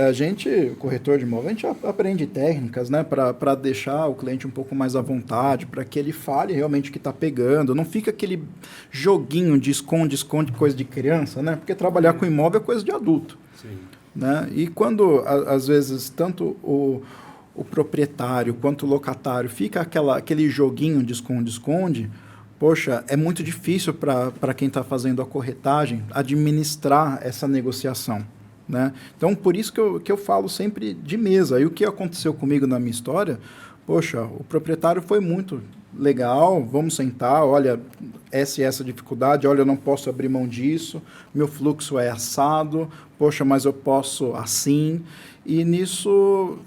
A gente, corretor de imóvel, a gente aprende técnicas, né, para deixar o cliente um pouco mais à vontade, para que ele fale realmente o que está pegando. Não fica aquele joguinho de esconde, coisa de criança, né? Porque trabalhar com imóvel é coisa de adulto. Sim. Né? E quando, às vezes, tanto o proprietário quanto o locatário fica aquele joguinho de esconde, poxa, é muito difícil para quem está fazendo a corretagem administrar essa negociação. Né? Então, por isso que eu falo sempre de mesa. E o que aconteceu comigo na minha história, poxa, o proprietário foi muito legal, vamos sentar, olha, essa dificuldade, olha, eu não posso abrir mão disso, meu fluxo é assado, poxa, mas eu posso assim. E nisso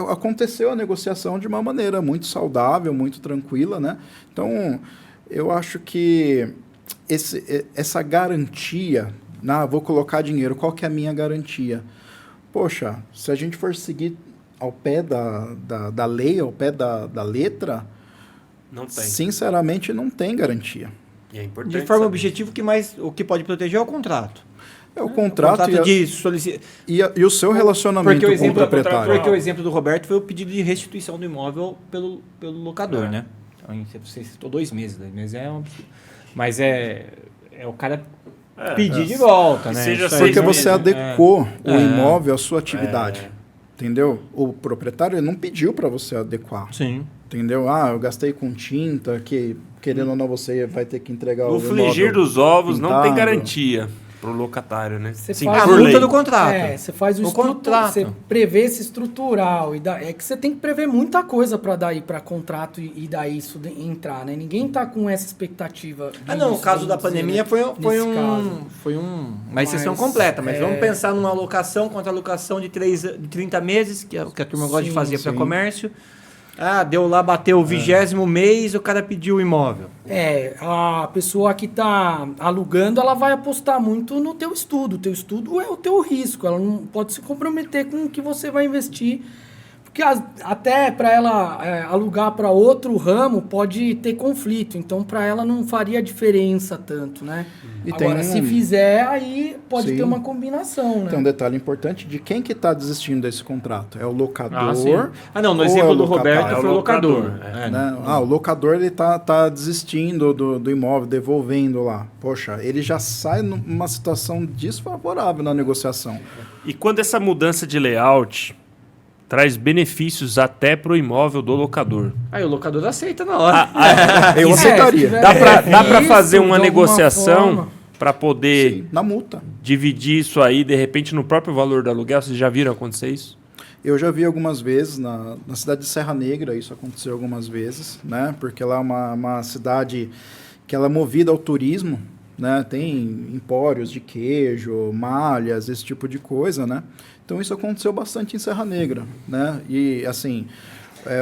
aconteceu a negociação de uma maneira muito saudável, muito tranquila, né? Então, eu acho que essa garantia, vou colocar dinheiro, qual que é a minha garantia? Poxa, se a gente for seguir ao pé da lei, ao pé da letra, Não tem. sinceramente não tem garantia. E é importante De forma saber. objetiva, o que pode proteger é o contrato. É o contrato, de solicitar. E o seu relacionamento com o proprietário. Porque o exemplo do Roberto foi o pedido de restituição do imóvel pelo locador, né? Então, você citou 2 meses. 2 meses é um absurdo. Mas é o cara pedir de volta, né? Seja Porque você adequou o É. imóvel à sua atividade. Entendeu? O proprietário ele não pediu para você adequar. Sim. Entendeu? Ah, eu gastei com tinta, que querendo ou não você vai ter que entregar No o frigir imóvel dos ovos não tem pintado. garantia pro locatário, né? Você Sim, faz A por multa lei. do contrato. Você faz O contrato. você prevê esse estrutural. É que você tem que prever muita coisa para contrato e daí isso entrar, né? Ninguém tá com essa expectativa. O caso da pandemia foi caso. uma exceção Mas, completa, mas vamos pensar numa alocação contra alocação de 30 meses, que é o que a turma gosta de Sim, fazer para sim. comércio. Deu lá, bateu o 20º mês, o cara pediu o imóvel. A pessoa que está alugando, ela vai apostar muito no teu estudo. O teu estudo é o teu risco. Ela não pode se comprometer com o que você vai investir. Porque até para ela alugar para outro ramo pode ter conflito. Então, para ela não faria diferença tanto, né? E Agora, tem se fizer, aí pode Sim. ter uma combinação, né? Tem um detalhe importante de quem que está desistindo desse contrato. É o locador. No ou exemplo é o do Roberto locatário? foi o locador. Né? O locador ele tá desistindo do imóvel, devolvendo lá. Poxa, ele já sai numa situação desfavorável na negociação. E quando essa mudança de layout traz benefícios até pro imóvel do locador. Aí o locador aceita na hora. Eu aceitaria. Dá para Isso, fazer de uma alguma negociação forma. para poder Sim, na multa. dividir isso aí, de repente, no próprio valor do aluguel? Vocês já viram acontecer isso? Eu já vi algumas vezes, na cidade de Serra Negra, isso aconteceu algumas vezes, né? Porque lá é uma cidade que ela é movida ao turismo, né? Tem empórios de queijo, malhas, esse tipo de coisa, né? Então isso aconteceu bastante em Serra Negra, né? E assim,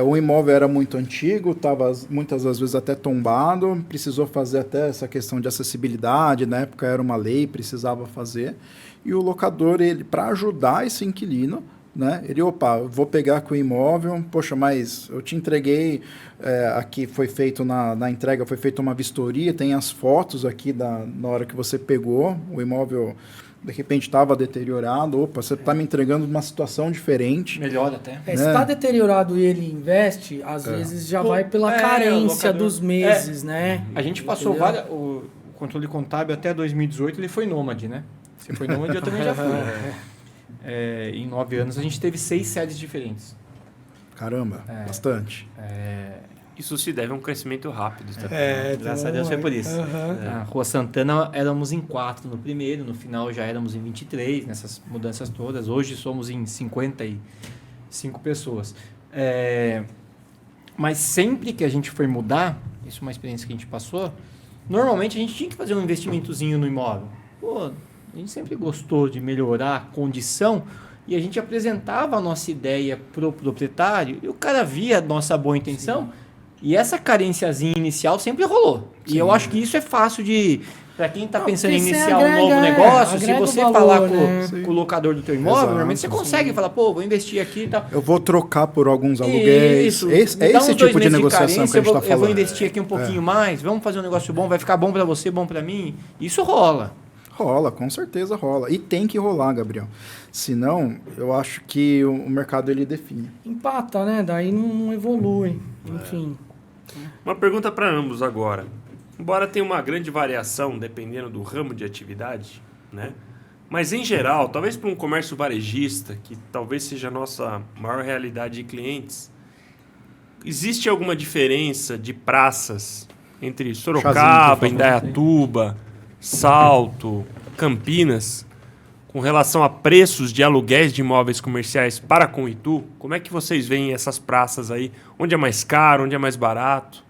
o imóvel era muito antigo, estava muitas das vezes até tombado, precisou fazer até essa questão de acessibilidade, na época era uma lei, precisava fazer. E o locador, ele para ajudar esse inquilino, né? Ele, vou pegar com o imóvel, poxa, mas eu te entreguei, aqui foi feito na entrega, foi feita uma vistoria, tem as fotos aqui na hora que você pegou, o imóvel de repente estava deteriorado, você está me entregando uma situação diferente. Melhor até. Se está deteriorado e ele investe, às vezes já vai pela carência locador. dos meses, né? A gente passou o controle contábil até 2018, ele foi nômade, né? Você foi nômade, eu também já fui. Em 9 anos a gente teve 6 sedes diferentes. Caramba, bastante. Isso se deve a um crescimento rápido. Tá? Graças a Deus foi por isso. A Rua Santana éramos em 4 no primeiro, no final já éramos em 23, nessas mudanças todas. Hoje somos em 55 pessoas. Mas sempre que a gente foi mudar, isso é uma experiência que a gente passou, normalmente a gente tinha que fazer um investimentozinho no imóvel. A gente sempre gostou de melhorar a condição e a gente apresentava a nossa ideia para o proprietário e o cara via a nossa boa intenção. Sim. E essa carênciazinha inicial sempre rolou. Sim. E eu acho que isso é fácil de... Para quem está pensando em iniciar um novo negócio, se você falar com o locador do teu imóvel, normalmente você consegue falar, vou investir aqui e tal. Eu vou trocar por alguns aluguéis. Isso. Esse tipo de negociação que a gente está falando. Eu vou investir aqui um pouquinho mais, vamos fazer um negócio bom, vai ficar bom para você, bom para mim. Isso rola. Rola, com certeza rola. E tem que rolar, Gabriel. Senão, eu acho que o mercado ele define. Empata, né? Daí não evolui. Enfim. Uma pergunta para ambos agora. Embora tenha uma grande variação dependendo do ramo de atividade, né? Mas em geral, talvez para um comércio varejista, que talvez seja a nossa maior realidade de clientes, existe alguma diferença de praças entre Sorocaba, Indaiatuba, Salto, Campinas, com relação a preços de aluguéis de imóveis comerciais para com Itu? Como é que vocês veem essas praças aí? Onde é mais caro, onde é mais barato?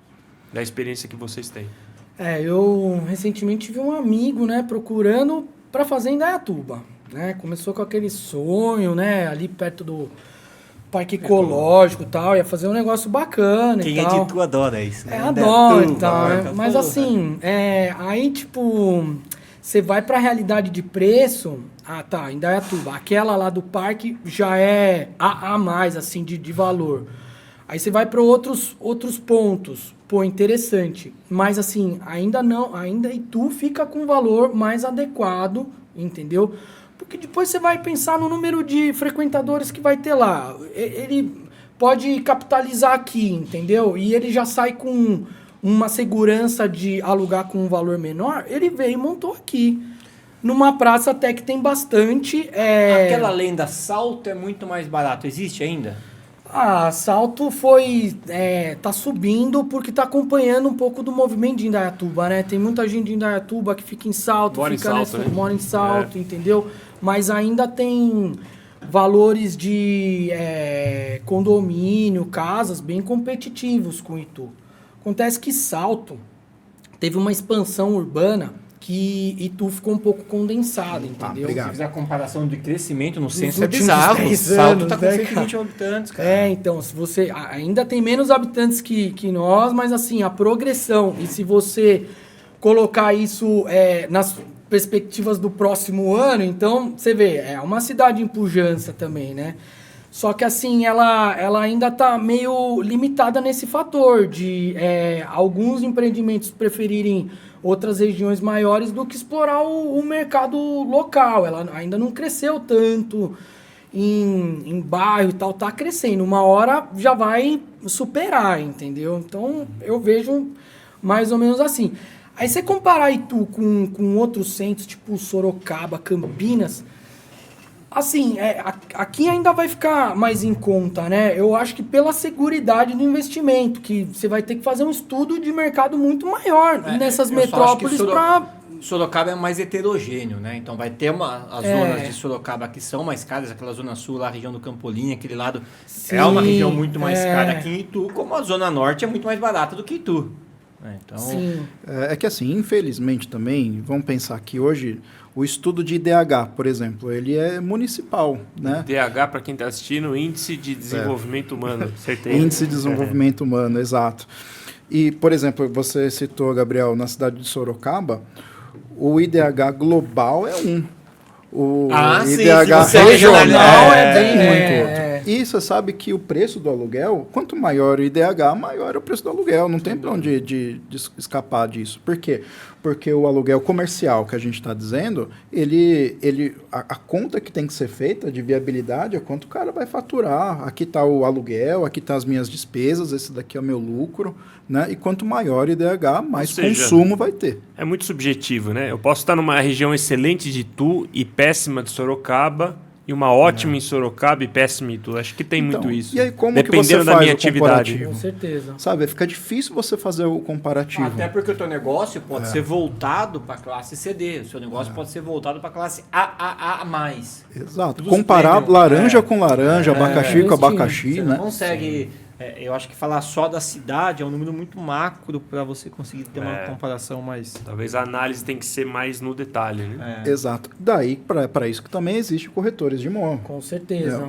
Da experiência que vocês têm. Eu recentemente tive um amigo, né, procurando para fazer em Indaiatuba, né? Começou com aquele sonho, né, ali perto do Parque Ecológico e tal, ia fazer um negócio bacana e tal. Quem é de Itu adora isso, né? Adora e tal, né? Mas assim, aí tipo, você vai para a realidade de preço, Indaiatuba, aquela lá do parque já é a mais, assim, de valor. Aí você vai para outros pontos, interessante. Mas assim, ainda Itu fica com um valor mais adequado entendeu? Porque depois você vai pensar no número de frequentadores que vai ter lá. Ele pode capitalizar aqui, entendeu? E ele já sai com uma segurança de alugar com um valor menor. Ele veio e montou aqui. Numa praça até que tem bastante... Aquela lenda Salto é muito mais barato. Existe ainda? Salto foi... tá subindo porque tá acompanhando um pouco do movimento de Indaiatuba, né? Tem muita gente de Indaiatuba que fica em Salto, Mora em Salto, né? mora em Salto, entendeu? Mas ainda tem valores de condomínio, casas bem competitivos com Itu. Acontece que Salto teve uma expansão urbana que Itu ficou um pouco condensado, entendeu? obrigado. Se fizer a comparação de crescimento no Nos censo é últimos bizarro. 10 Salto anos, tá com né, 120 habitantes, cara. Então, se você ainda tem menos habitantes que nós, mas assim, a progressão, e se você colocar isso nas perspectivas do próximo ano, então, você vê, é uma cidade em pujança também, né? Só que assim, ela ainda está meio limitada nesse fator de alguns empreendimentos preferirem outras regiões maiores do que explorar o mercado local. Ela ainda não cresceu tanto em bairro e tal, tá crescendo. Uma hora já vai superar, entendeu? Então, eu vejo mais ou menos assim. Aí você comparar Itu com outros centros, tipo Sorocaba, Campinas... Assim, aqui ainda vai ficar mais em conta, né? Eu acho que pela seguridade do investimento, que você vai ter que fazer um estudo de mercado muito maior nessas metrópoles para... Sorocaba é mais heterogêneo, né? Então vai ter as zonas de Sorocaba que são mais caras, aquela zona sul, lá a região do Campolim, aquele lado Sim, é uma região muito mais cara que em Itu, como a zona norte é muito mais barata do que Itu. Então, Sim. É que assim, infelizmente também, vamos pensar que hoje o estudo de IDH, por exemplo, ele é municipal, né? DH, para quem está assistindo, Índice de Desenvolvimento Humano, certeza. Índice de Desenvolvimento Humano, exato. E, por exemplo, você citou, Gabriel, na cidade de Sorocaba, o IDH global é 1. O IDH sim, regional é bem muito outro. E você sabe que o preço do aluguel, quanto maior o IDH, maior é o preço do aluguel. Não tem para onde de escapar disso. Por quê? Porque o aluguel comercial que a gente está dizendo, a conta que tem que ser feita de viabilidade é quanto o cara vai faturar. Aqui está o aluguel, aqui estão as minhas despesas, esse daqui é o meu lucro, né? E quanto maior o IDH, mais consumo vai ter. É muito subjetivo, né? Eu posso estar numa região excelente de Itu e péssima de Sorocaba, e uma ótima em Sorocaba e péssima em Itu. Acho que tem muito isso. E aí, como dependendo que você da faz minha o atividade. comparativo? Com certeza. Sabe, fica difícil você fazer o comparativo. até porque o teu negócio pode ser voltado para a classe CD, o seu negócio pode ser voltado para a classe AAA+. Exato. Dos Comparar prêmios. laranja com laranja, abacaxi com abacaxi, Você né? não consegue... eu acho que falar só da cidade é um número muito macro para você conseguir ter uma comparação mais... Talvez a análise tem que ser mais no detalhe, né? Exato. Daí, para isso que também existe corretores de imóvel. Com certeza.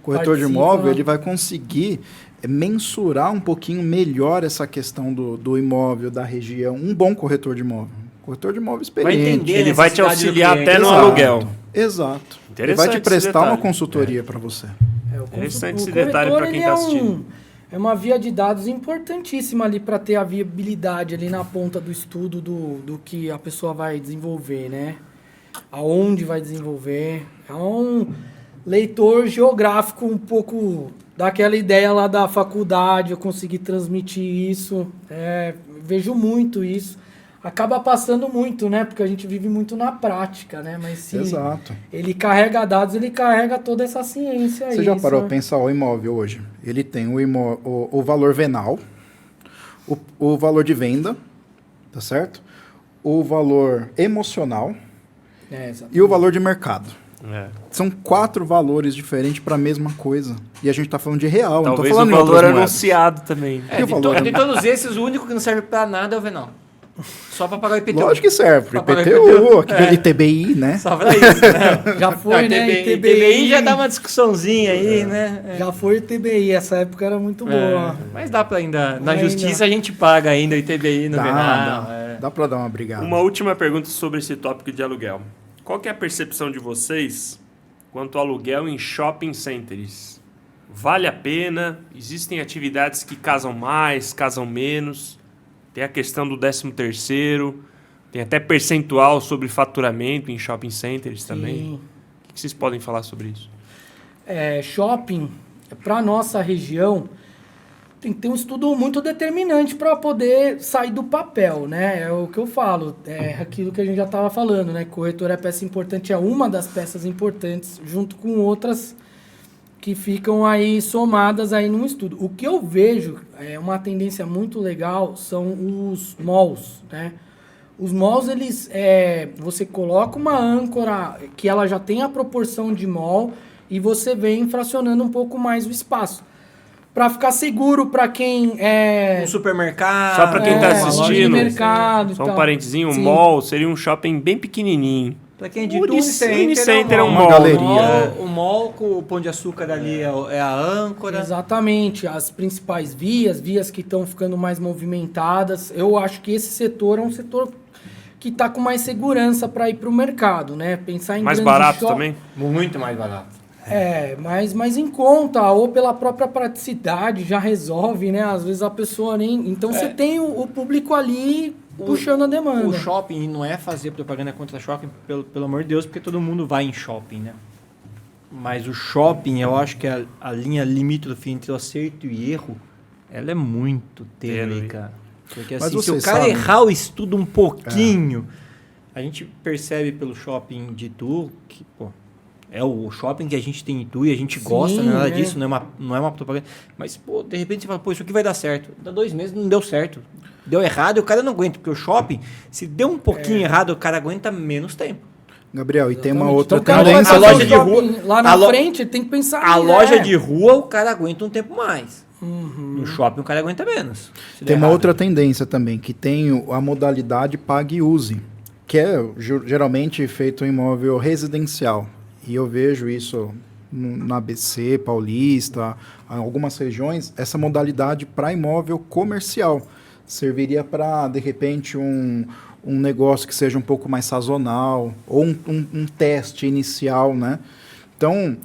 O corretor de imóvel ele vai conseguir mensurar um pouquinho melhor essa questão do imóvel, da região. Um bom corretor de imóvel. Corretor de imóvel experiente. Vai entender Ele vai te necessidade do auxiliar cliente. até no Exato. aluguel. Exato. Ele Interessante vai te esse prestar detalhe. uma consultoria para você. Interessante esse corretor, detalhe para quem ele está assistindo. É uma via de dados importantíssima ali para ter a viabilidade ali na ponta do estudo do que a pessoa vai desenvolver, né? Aonde vai desenvolver. É um leitor geográfico um pouco daquela ideia lá da faculdade, eu consegui transmitir isso. Vejo muito isso. Acaba passando muito, né? Porque a gente vive muito na prática, né? Mas se Exato. ele carrega dados, ele carrega toda essa ciência aí. Você já parou né? para pensar o imóvel hoje? Ele tem o valor venal, o valor de venda, tá certo? O valor emocional e o valor de mercado. São 4 valores diferentes para a mesma coisa. E a gente está falando de real, não Talvez tô falando o em outras valor moedas. anunciado também. E o valor? De todos esses, o único que não serve para nada é o venal. Só para pagar o IPTU. Lógico que serve, para Pra pagar IPTU, aquele ITBI, né? Só para isso, né? Já foi, né? ITBI já dá uma discussãozinha aí, né? Já foi o ITBI, essa época era muito boa. Mas dá para ainda, na Ainda. justiça a gente paga ainda o ITBI no venal. Dá para dar uma brigada. Uma última pergunta sobre esse tópico de aluguel. Qual que é a percepção de vocês quanto ao aluguel em shopping centers? Vale a pena? Existem atividades que casam mais, casam menos? Tem a questão do 13º. Tem até percentual sobre faturamento em shopping centers também. Sim. O que vocês podem falar sobre isso? Shopping, para nossa região, tem que ter um estudo muito determinante para poder sair do papel, né? É o que eu falo, é aquilo que a gente já estava falando, né? Corretor é peça importante, é uma das peças importantes, junto com outras que ficam aí somadas aí num estudo. O que eu vejo é uma tendência muito legal são os malls, né? Os malls, eles, você coloca uma âncora que ela já tem a proporção de mall e você vem fracionando um pouco mais o espaço. Para ficar seguro para quem Um supermercado. Só para quem está loja de assistindo, mercado, só e um tal. parentezinho, o Sim. mall seria um shopping bem pequenininho. Pra quem é de O Unicenter, Unicenter é um Uma mall. galeria. O mall com o Pão de Açúcar ali é a âncora. Exatamente, as principais vias que estão ficando mais movimentadas. Eu acho que esse setor é um setor que está com mais segurança para ir para o mercado, né? Pensar em Mais grandes barato shop- também? Muito mais barato. mais em conta, ou pela própria praticidade, já resolve, né? Às vezes a pessoa nem... Então você tem o público ali puxando a demanda. O shopping não é fazer propaganda contra shopping, pelo amor de Deus, porque todo mundo vai em shopping, né? Mas o shopping, eu acho que a linha limítrofe entre o acerto e erro, ela é muito tênue, Tênue. cara. Porque Mas assim, se o vocês cara sabem- errar o estudo um pouquinho, a gente percebe pelo shopping de Itu que, pô, é o shopping que a gente tem em Itu e a gente gosta, não é nada disso, não é uma propaganda. Mas, pô, de repente você fala, pô, isso aqui vai dar certo. Dá 2 meses, não deu certo. Deu errado e o cara não aguenta, porque o shopping, se deu um pouquinho errado, o cara aguenta menos tempo. Gabriel, e tem uma Exatamente. outra Então, o cara vai tendência. a fazer loja um de rua- shopping lá na a lo- frente, tem que pensar A nisso, loja né? de rua, o cara aguenta um tempo mais. No shopping, o cara aguenta menos. se der Tem uma errado. outra tendência também, que tem a modalidade pague e use, que é geralmente feito em imóvel residencial. E eu vejo isso na ABC, Paulista, em algumas regiões, essa modalidade para imóvel comercial. Serviria para, de repente, um negócio que seja um pouco mais sazonal, ou um teste inicial, né? Então,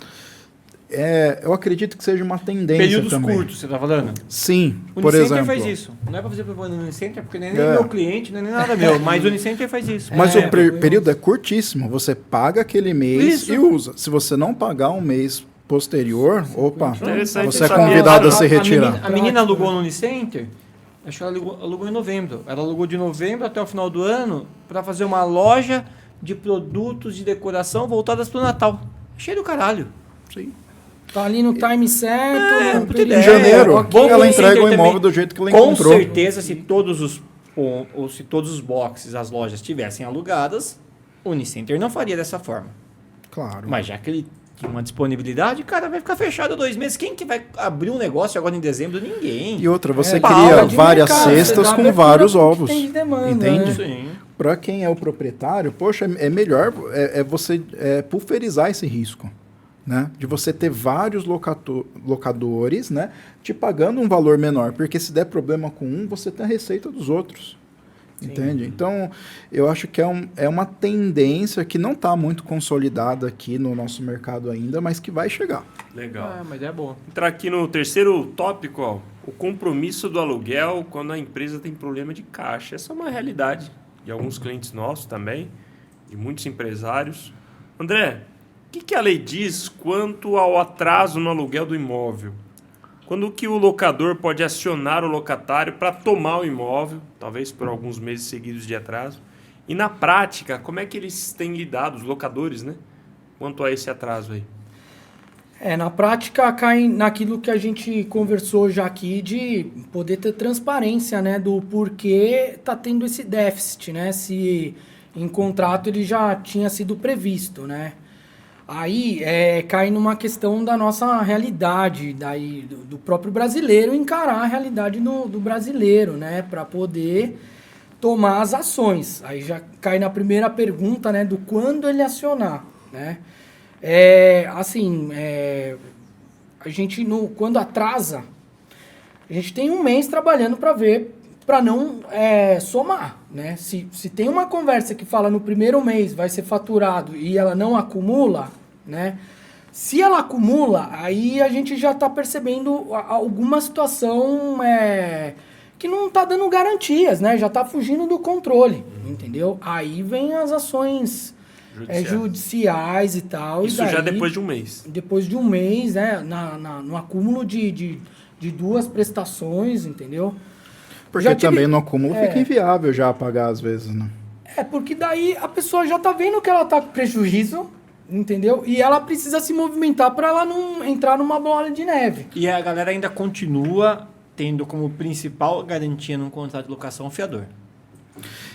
eu acredito que seja uma tendência Períodos também. curtos, você tá falando? Sim, O por Unicenter exemplo. faz isso. Não é para fazer propaganda no Unicenter, porque nem É. meu cliente, nem nada meu. Mas o Unicenter faz isso. Mas o eu- período é curtíssimo. Você paga aquele mês Isso. e usa. Se você não pagar um mês posterior, opa, Interessante você é saber. convidado a se retirar. A menina alugou no Unicenter, acho que ela alugou em novembro. Ela alugou de novembro até o final do ano para fazer uma loja de produtos de decoração voltadas para o Natal. Cheio do caralho. Sim. Tá ali no time certo. no puta período- ideia. Em janeiro, ok. Bom ela Unicenter entrega o também. imóvel do jeito que ela Com encontrou. certeza, se todos os boxes, as lojas tivessem alugadas, o Unicenter não faria dessa forma. Claro. Mas já que ele tinha uma disponibilidade, cara, vai ficar fechado 2 meses. Quem que vai abrir um negócio agora em dezembro? Ninguém. E outra, você pauta cria de várias mercado, você cestas dá com abertura vários pro que ovos. tem de demanda, Entende? né? Sim. Para quem é o proprietário, poxa, é melhor você pulverizar esse risco. Né? De você ter vários locadores, né? Te pagando um valor menor. Porque se der problema com um, você tem a receita dos outros. Entende? Então, eu acho que é uma tendência que não está muito consolidada aqui no nosso mercado ainda, mas que vai chegar. Legal. Ah, mas é bom. Entrar aqui no terceiro tópico, ó, o compromisso do aluguel quando a empresa tem problema de caixa. Essa é uma realidade de alguns clientes nossos também, de muitos empresários. André, o que a lei diz quanto ao atraso no aluguel do imóvel? Quando que o locador pode acionar o locatário para tomar o imóvel, talvez por alguns meses seguidos de atraso? E na prática, como é que eles têm lidado, os locadores, né? Quanto a esse atraso aí? Na prática cai naquilo que a gente conversou já aqui de poder ter transparência, né, do porquê tá tendo esse déficit, né, se em contrato ele já tinha sido previsto, né. Aí cai numa questão da nossa realidade, daí do próprio brasileiro encarar a realidade do brasileiro, né, para poder tomar as ações. Aí já cai na primeira pergunta, né, do quando ele acionar, né. A gente, quando atrasa, a gente tem um mês trabalhando para não somar, né? Se tem uma conversa que fala no primeiro mês vai ser faturado e ela não acumula, né? Se ela acumula, aí a gente já está percebendo alguma situação que não está dando garantias, né? Já está fugindo do controle, entendeu? Aí vem as ações judiciais e tal. Isso e daí, já depois de um mês. Depois de um mês, né? No acúmulo de 2 prestações, entendeu? Porque também no acúmulo fica inviável já pagar às vezes, né? Porque daí a pessoa já tá vendo que ela tá com prejuízo, entendeu? E ela precisa se movimentar para ela não entrar numa bola de neve. E a galera ainda continua tendo como principal garantia num contrato de locação o fiador.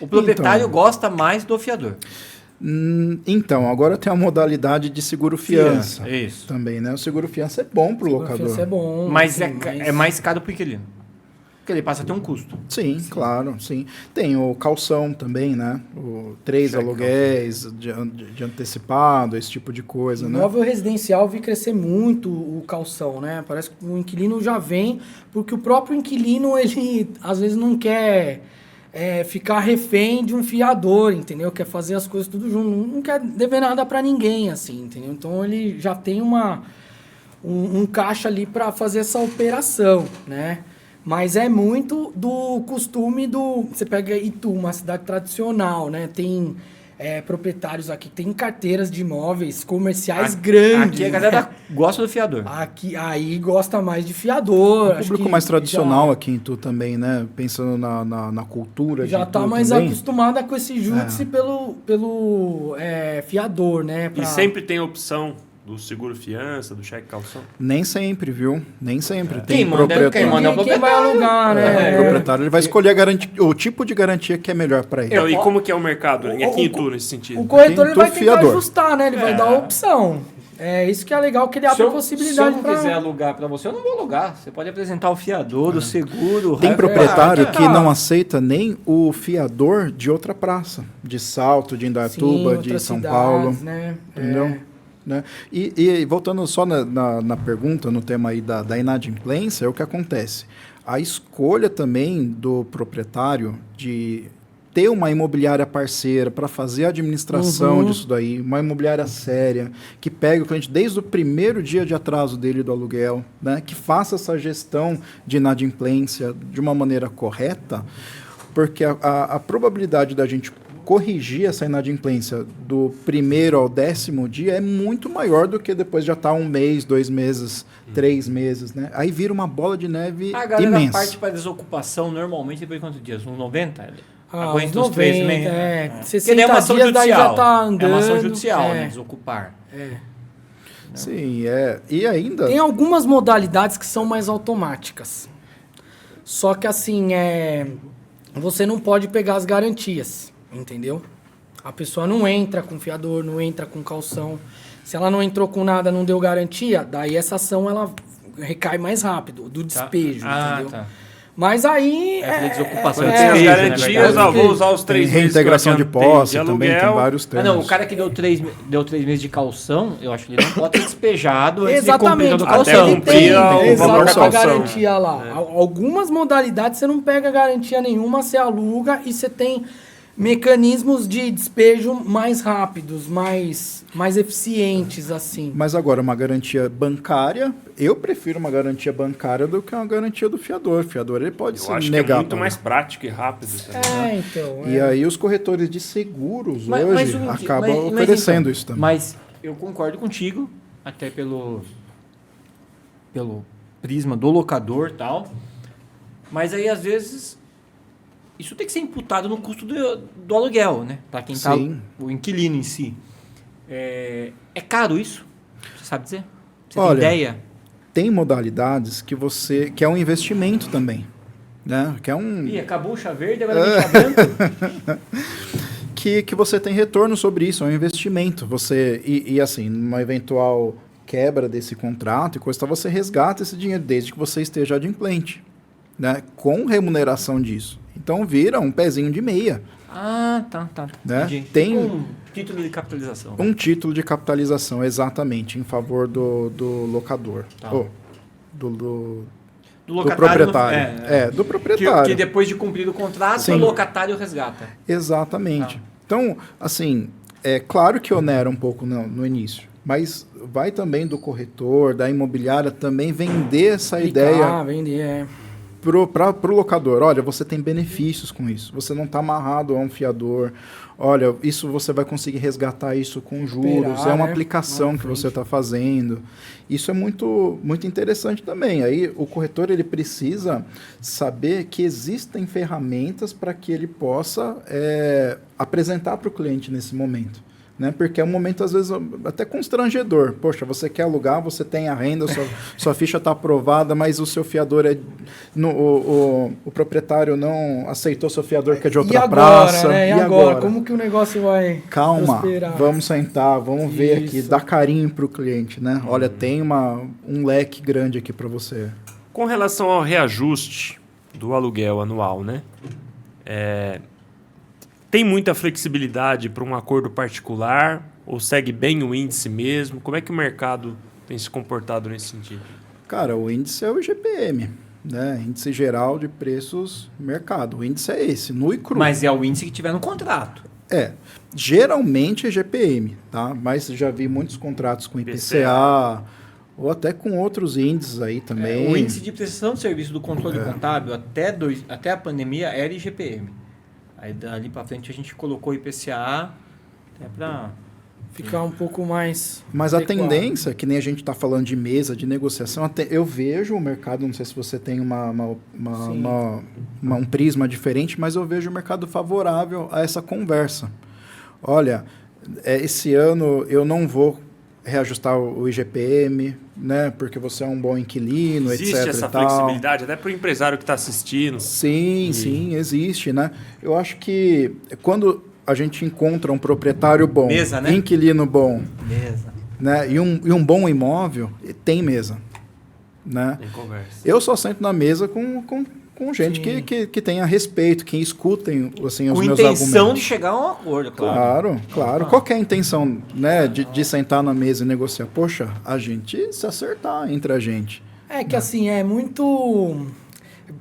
O proprietário gosta mais do fiador. Então, agora tem a modalidade de seguro-fiança. Isso. Também, né? O seguro-fiança é bom para o locador. Seguro-fiança é bom. Mas é mais caro para o inquilino. Porque ele passa a ter um custo. Sim, claro, sim. Tem o calção também, né? 3 aluguéis de antecipado, esse tipo de coisa, né? Imóvel residencial vi crescer muito o calção, né? Parece que o inquilino já vem, porque o próprio inquilino, ele às vezes não quer ficar refém de um fiador, entendeu? Quer fazer as coisas tudo junto, não quer dever nada para ninguém, assim, entendeu? Então ele já tem um caixa ali para fazer essa operação, né? Mas é muito do costume Você pega Itu, uma cidade tradicional, né? Tem proprietários aqui que tem carteiras de imóveis comerciais grandes. Aqui a galera gosta do fiador. Aí gosta mais de fiador. O público mais tradicional aqui em Itu também, né? Pensando na cultura já de Itu está mais também. acostumada com esse júdice pelo fiador, né? E sempre tem a opção do seguro-fiança, do cheque calção? Nem sempre, viu? Nem sempre. Quem Tem manda é o proprietário. Quem vai alugar, né? O proprietário ele vai escolher o tipo de garantia que é melhor para ele. Então, e como que é o mercado aqui em Itu nesse sentido? O corretor ele vai tentar fiador. ajustar, né? Ele vai dar a opção. Isso que é legal, que ele abre a possibilidade. Se eu não quiser alugar para você, eu não vou alugar. Você pode apresentar o fiador, o seguro. Tem proprietário que não aceita nem o fiador de outra praça. De Salto, de Indaiatuba, de São Paulo. Né? Entendeu? Né? E voltando só na pergunta, no tema aí da inadimplência, é o que acontece. A escolha também do proprietário de ter uma imobiliária parceira para fazer a administração disso daí, uma imobiliária séria, que pegue o cliente desde o primeiro dia de atraso dele do aluguel, né? Que faça essa gestão de inadimplência de uma maneira correta, porque a probabilidade da gente corrigir essa inadimplência do 1º ao 10º dia é muito maior do que depois já estar 1 mês, 2 meses, 3 meses, né? Aí vira uma bola de neve a galera imensa. parte para desocupação normalmente depois de quantos dias? Uns 90? Aguenta uns 3 meses. 60 é uma ação dias daí já tá andando. É uma ação judicial, né? Desocupar. Sim, E ainda... Tem algumas modalidades que são mais automáticas. Só que assim, você não pode pegar as garantias. Entendeu? A pessoa não entra com fiador, não entra com calção. Se ela não entrou com nada, não deu garantia, daí essa ação ela recai mais rápido, do despejo, entendeu? Tá. Mas aí... desocupação Tem despejo, as né, garantias, verdade. vou usar os 3 meses reintegração que eu de posse de também, aluguel. tem vários termos. Não, o cara que deu 3 meses de calção, eu acho que ele não pode ser despejado antes Exatamente. de cumprir todo o Até calção. cumprir o valor da a calção. garantia lá. Algumas modalidades você não pega garantia nenhuma, você aluga e você tem mecanismos de despejo mais rápidos, mais eficientes, assim. Mas agora, uma garantia bancária, eu prefiro uma garantia bancária do que uma garantia do fiador. O fiador ele pode se Eu acho negar. que é muito mais prático e rápido também. Então. E aí os corretores de seguros Mas hoje o- acabam mas oferecendo então, isso também. Mas eu concordo contigo, até pelo prisma do locador e tal. Mas aí, às vezes, isso tem que ser imputado no custo do aluguel, né? Para quem está Sim. o inquilino em si. É caro isso? Você sabe dizer? Você Olha, tem ideia? Tem modalidades que é um investimento também, né? Que é um Ih, acabou o chá verde, agora vem chá branco. que você tem retorno sobre isso, é um investimento. Você e assim, numa eventual quebra desse contrato e coisa, você resgata esse dinheiro desde que você esteja adimplente, né? Com remuneração disso. Então vira um pezinho de meia. Ah, tá. Né? Entendi. Tem Um título de capitalização. um título de capitalização, exatamente, em favor do locador. Tá. Do Do proprietário. Do proprietário. Que depois de cumprir o contrato, Sim. o locatário resgata. Exatamente. Tá. Então, assim, é claro que onera um pouco no início, mas vai também do corretor, da imobiliária também vender essa ideia Vender, pro locador, olha, você tem benefícios com isso. Você não está amarrado a um fiador. Olha, isso você vai conseguir resgatar isso com juros. É uma aplicação que você está fazendo. Isso é muito, muito interessante também. Aí o corretor ele precisa saber que existem ferramentas para que ele possa apresentar para o cliente nesse momento. Né? Porque é um momento, às vezes, até constrangedor. Poxa, você quer alugar, você tem a renda, sua ficha está aprovada, mas o seu fiador o proprietário não aceitou seu fiador que é de outra praça. Né? E agora? Como que o negócio vai prosperar? Vamos sentar, vamos ver aqui, dar carinho para o cliente. Né? Olha, tem um leque grande aqui para você. Com relação ao reajuste do aluguel anual, né? Tem muita flexibilidade para um acordo particular ou segue bem o índice mesmo? Como é que o mercado tem se comportado nesse sentido? Cara, o índice é o IGPM, né? Índice Geral de Preços Mercado. O índice é esse, nu e cru. Mas é o índice que tiver no contrato. Geralmente é GPM, tá? Mas já vi muitos contratos com IPCA ou até com outros índices aí também. O índice de prestação de serviço do controle contábil até a pandemia era IGPM. Aí dali para frente a gente colocou IPCA até para ficar um pouco mais Mas adequado. A tendência, que nem a gente está falando de mesa, de negociação, eu vejo o mercado, não sei se você tem um prisma diferente, mas eu vejo o mercado favorável a essa conversa. Olha, esse ano eu não vou reajustar o IGPM, né, porque você é um bom inquilino, existe etc. Existe essa flexibilidade, até para o empresário que está assistindo. Sim, existe, né? Eu acho que quando a gente encontra um proprietário bom, mesa, né? Inquilino bom, mesa, né, e um bom imóvel, tem mesa. Né? Tem conversa. Eu só sento na mesa com gente que tenha respeito, que escutem assim, os meus argumentos. Com intenção de chegar a um acordo, claro. Claro. Qual que é a intenção, né, de sentar na mesa e negociar? Poxa, a gente se acertar entre a gente. É que assim, é muito...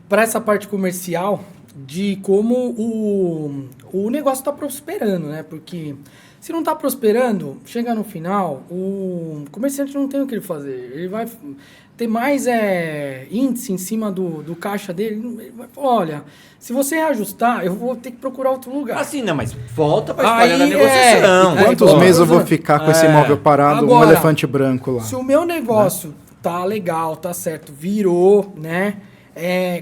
Para essa parte comercial, de como o negócio está prosperando, né? Porque se não está prosperando, chega no final, o comerciante não tem o que ele fazer. Ele vai ter mais índice em cima do caixa dele. Olha, se você reajustar, eu vou ter que procurar outro lugar. Assim, não, mas volta para a história da negociação. Quantos meses eu vou ficar com esse imóvel parado, agora, um elefante branco lá? Se o meu negócio tá legal, tá certo, virou, né?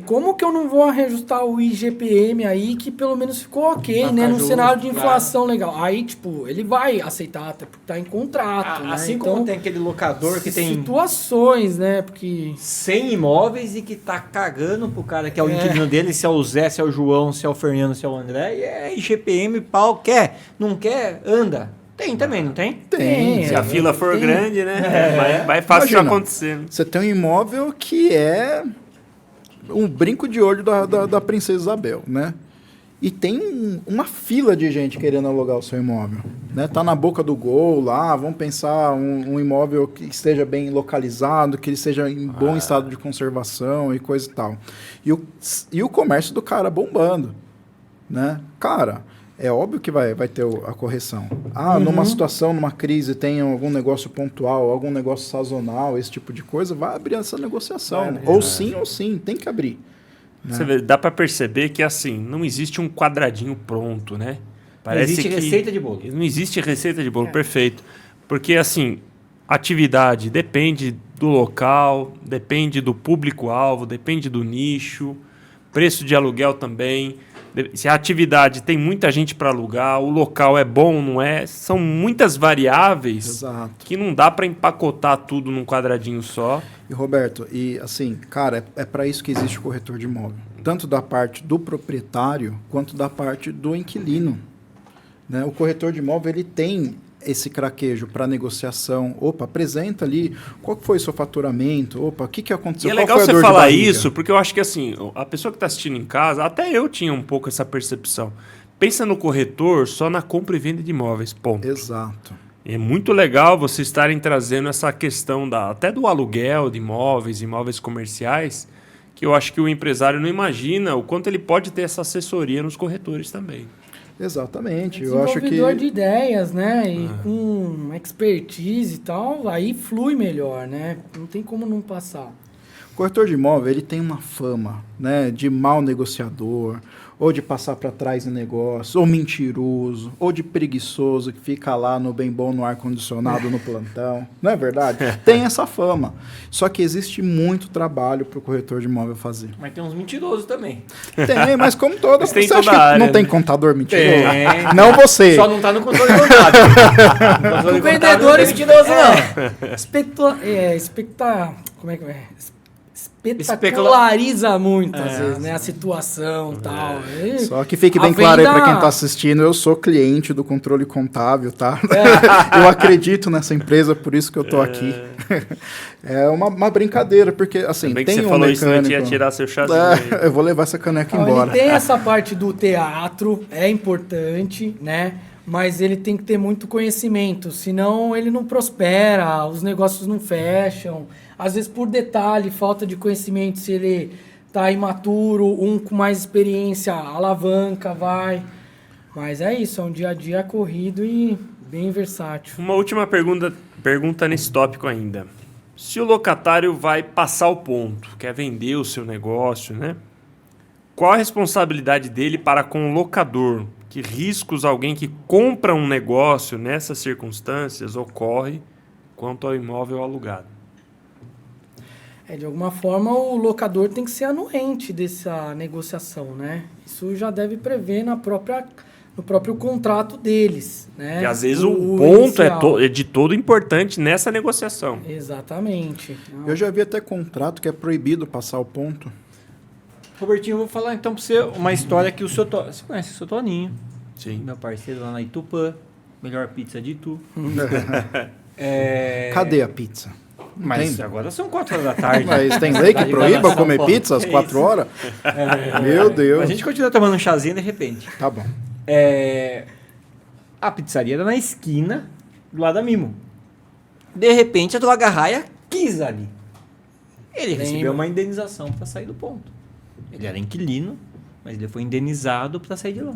Como que eu não vou reajustar o IGPM aí, que pelo menos ficou ok, né? Num cenário de inflação legal. Aí, tipo, ele vai aceitar, até porque tá em contrato, né? Assim então, como tem aquele locador que tem... situações, né? Porque... 100 imóveis e que tá cagando pro cara que é o inquilino dele, se é o Zé, se é o João, se é o Fernando, se é o André, e é IGPM, pau, quer, não quer, anda. Tem também, não tem? Tem. Se a fila for grande, né? Vai fácil de acontecer. Você tem um imóvel que é... um brinco de olho da Princesa Isabel, né? E tem uma fila de gente querendo alugar o seu imóvel, né? Tá na boca do gol lá, vamos pensar um imóvel que esteja bem localizado, que ele seja em bom estado de conservação e coisa e tal. E o comércio do cara bombando, né? Cara, é óbvio que vai ter a correção. Numa situação, numa crise, tem algum negócio pontual, algum negócio sazonal, esse tipo de coisa, vai abrir essa negociação. Ou sim, tem que abrir. Né? Você vê, dá para perceber que assim, não existe um quadradinho pronto, né? Parece existe receita de bolo. Não existe receita de bolo, perfeito. Porque assim, atividade depende do local, depende do público-alvo, depende do nicho, preço de aluguel também. Se a atividade tem muita gente para alugar, o local é bom, não é? São muitas variáveis que não dá para empacotar tudo num quadradinho só. E Roberto, assim, cara, é para isso que existe o corretor de imóvel. Tanto da parte do proprietário, quanto da parte do inquilino. Né? O corretor de imóvel, ele tem esse craquejo para negociação. Opa, apresenta ali qual foi o seu faturamento. Opa, o que aconteceu? E é legal você falar isso, porque eu acho que assim, a pessoa que está assistindo em casa, até eu tinha um pouco essa percepção. Pensa no corretor só na compra e venda de imóveis, ponto. Exato. É muito legal vocês estarem trazendo essa questão até do aluguel de imóveis comerciais, que eu acho que o empresário não imagina o quanto ele pode ter essa assessoria nos corretores também. Exatamente. Eu acho que... desenvolvedor de ideias, né? E com expertise e tal, aí flui melhor, né? Não tem como não passar. Corretor de imóvel, ele tem uma fama, né, de mau negociador, ou de passar para trás em negócio, ou mentiroso, ou de preguiçoso que fica lá no bem bom, no ar-condicionado, no plantão. Não é verdade? Tem essa fama. Só que existe muito trabalho para o corretor de imóvel fazer. Mas tem uns mentirosos também. Tem, mas como toda, Mas tem você acha toda que a área, não né? tem contador mentiroso? Tem. Não você. Só não tá no controle contábil. No controle O vendedor contábil não tem mentiroso, não. Como é que é? Espetaculariza muito, às vezes, né? A situação e tal. E Só que fique a bem claro aí venda- para quem está assistindo, eu sou cliente do controle contábil, tá? Eu acredito nessa empresa, por isso que eu tô aqui. É uma brincadeira, porque assim, Bem que tem você um falou isso, mecânico... não ia tirar seu chazinho. Eu vou levar essa caneca Não, embora. ele tem essa parte do teatro, é importante, né? Mas ele tem que ter muito conhecimento, senão ele não prospera, os negócios não fecham. Às vezes, por detalhe, falta de conhecimento, se ele tá imaturo, um com mais experiência, alavanca, vai. Mas é isso, é um dia a dia corrido e bem versátil. Uma última pergunta nesse tópico ainda. Se o locatário vai passar o ponto, quer vender o seu negócio, né? Qual a responsabilidade dele para com o locador? Que riscos alguém que compra um negócio nessas circunstâncias ocorre quanto ao imóvel alugado? De alguma forma, o locador tem que ser anuente dessa negociação, né? Isso já deve prever no próprio contrato deles, né? Que às vezes o ponto inicial. é de todo importante nessa negociação. Exatamente. Eu já vi até contrato que é proibido passar o ponto. Robertinho, eu vou falar então pra você uma história que o seu Toninho... Você conhece o seu Toninho? Sim. Meu parceiro lá na Itupã. Melhor pizza de Itu. Cadê a pizza? Mas Tem? agora são 4 horas da tarde. Mas tem lei que Cidade da proíba nação, comer pô. pizza às É 4 isso. horas? Meu Deus. A gente continua tomando um chazinho de repente. Tá bom. A pizzaria era na esquina do lado da Mimo. De repente a do Agarraia quis ali. Ele recebeu uma indenização para sair do ponto. Ele era inquilino, mas ele foi indenizado para sair de lá.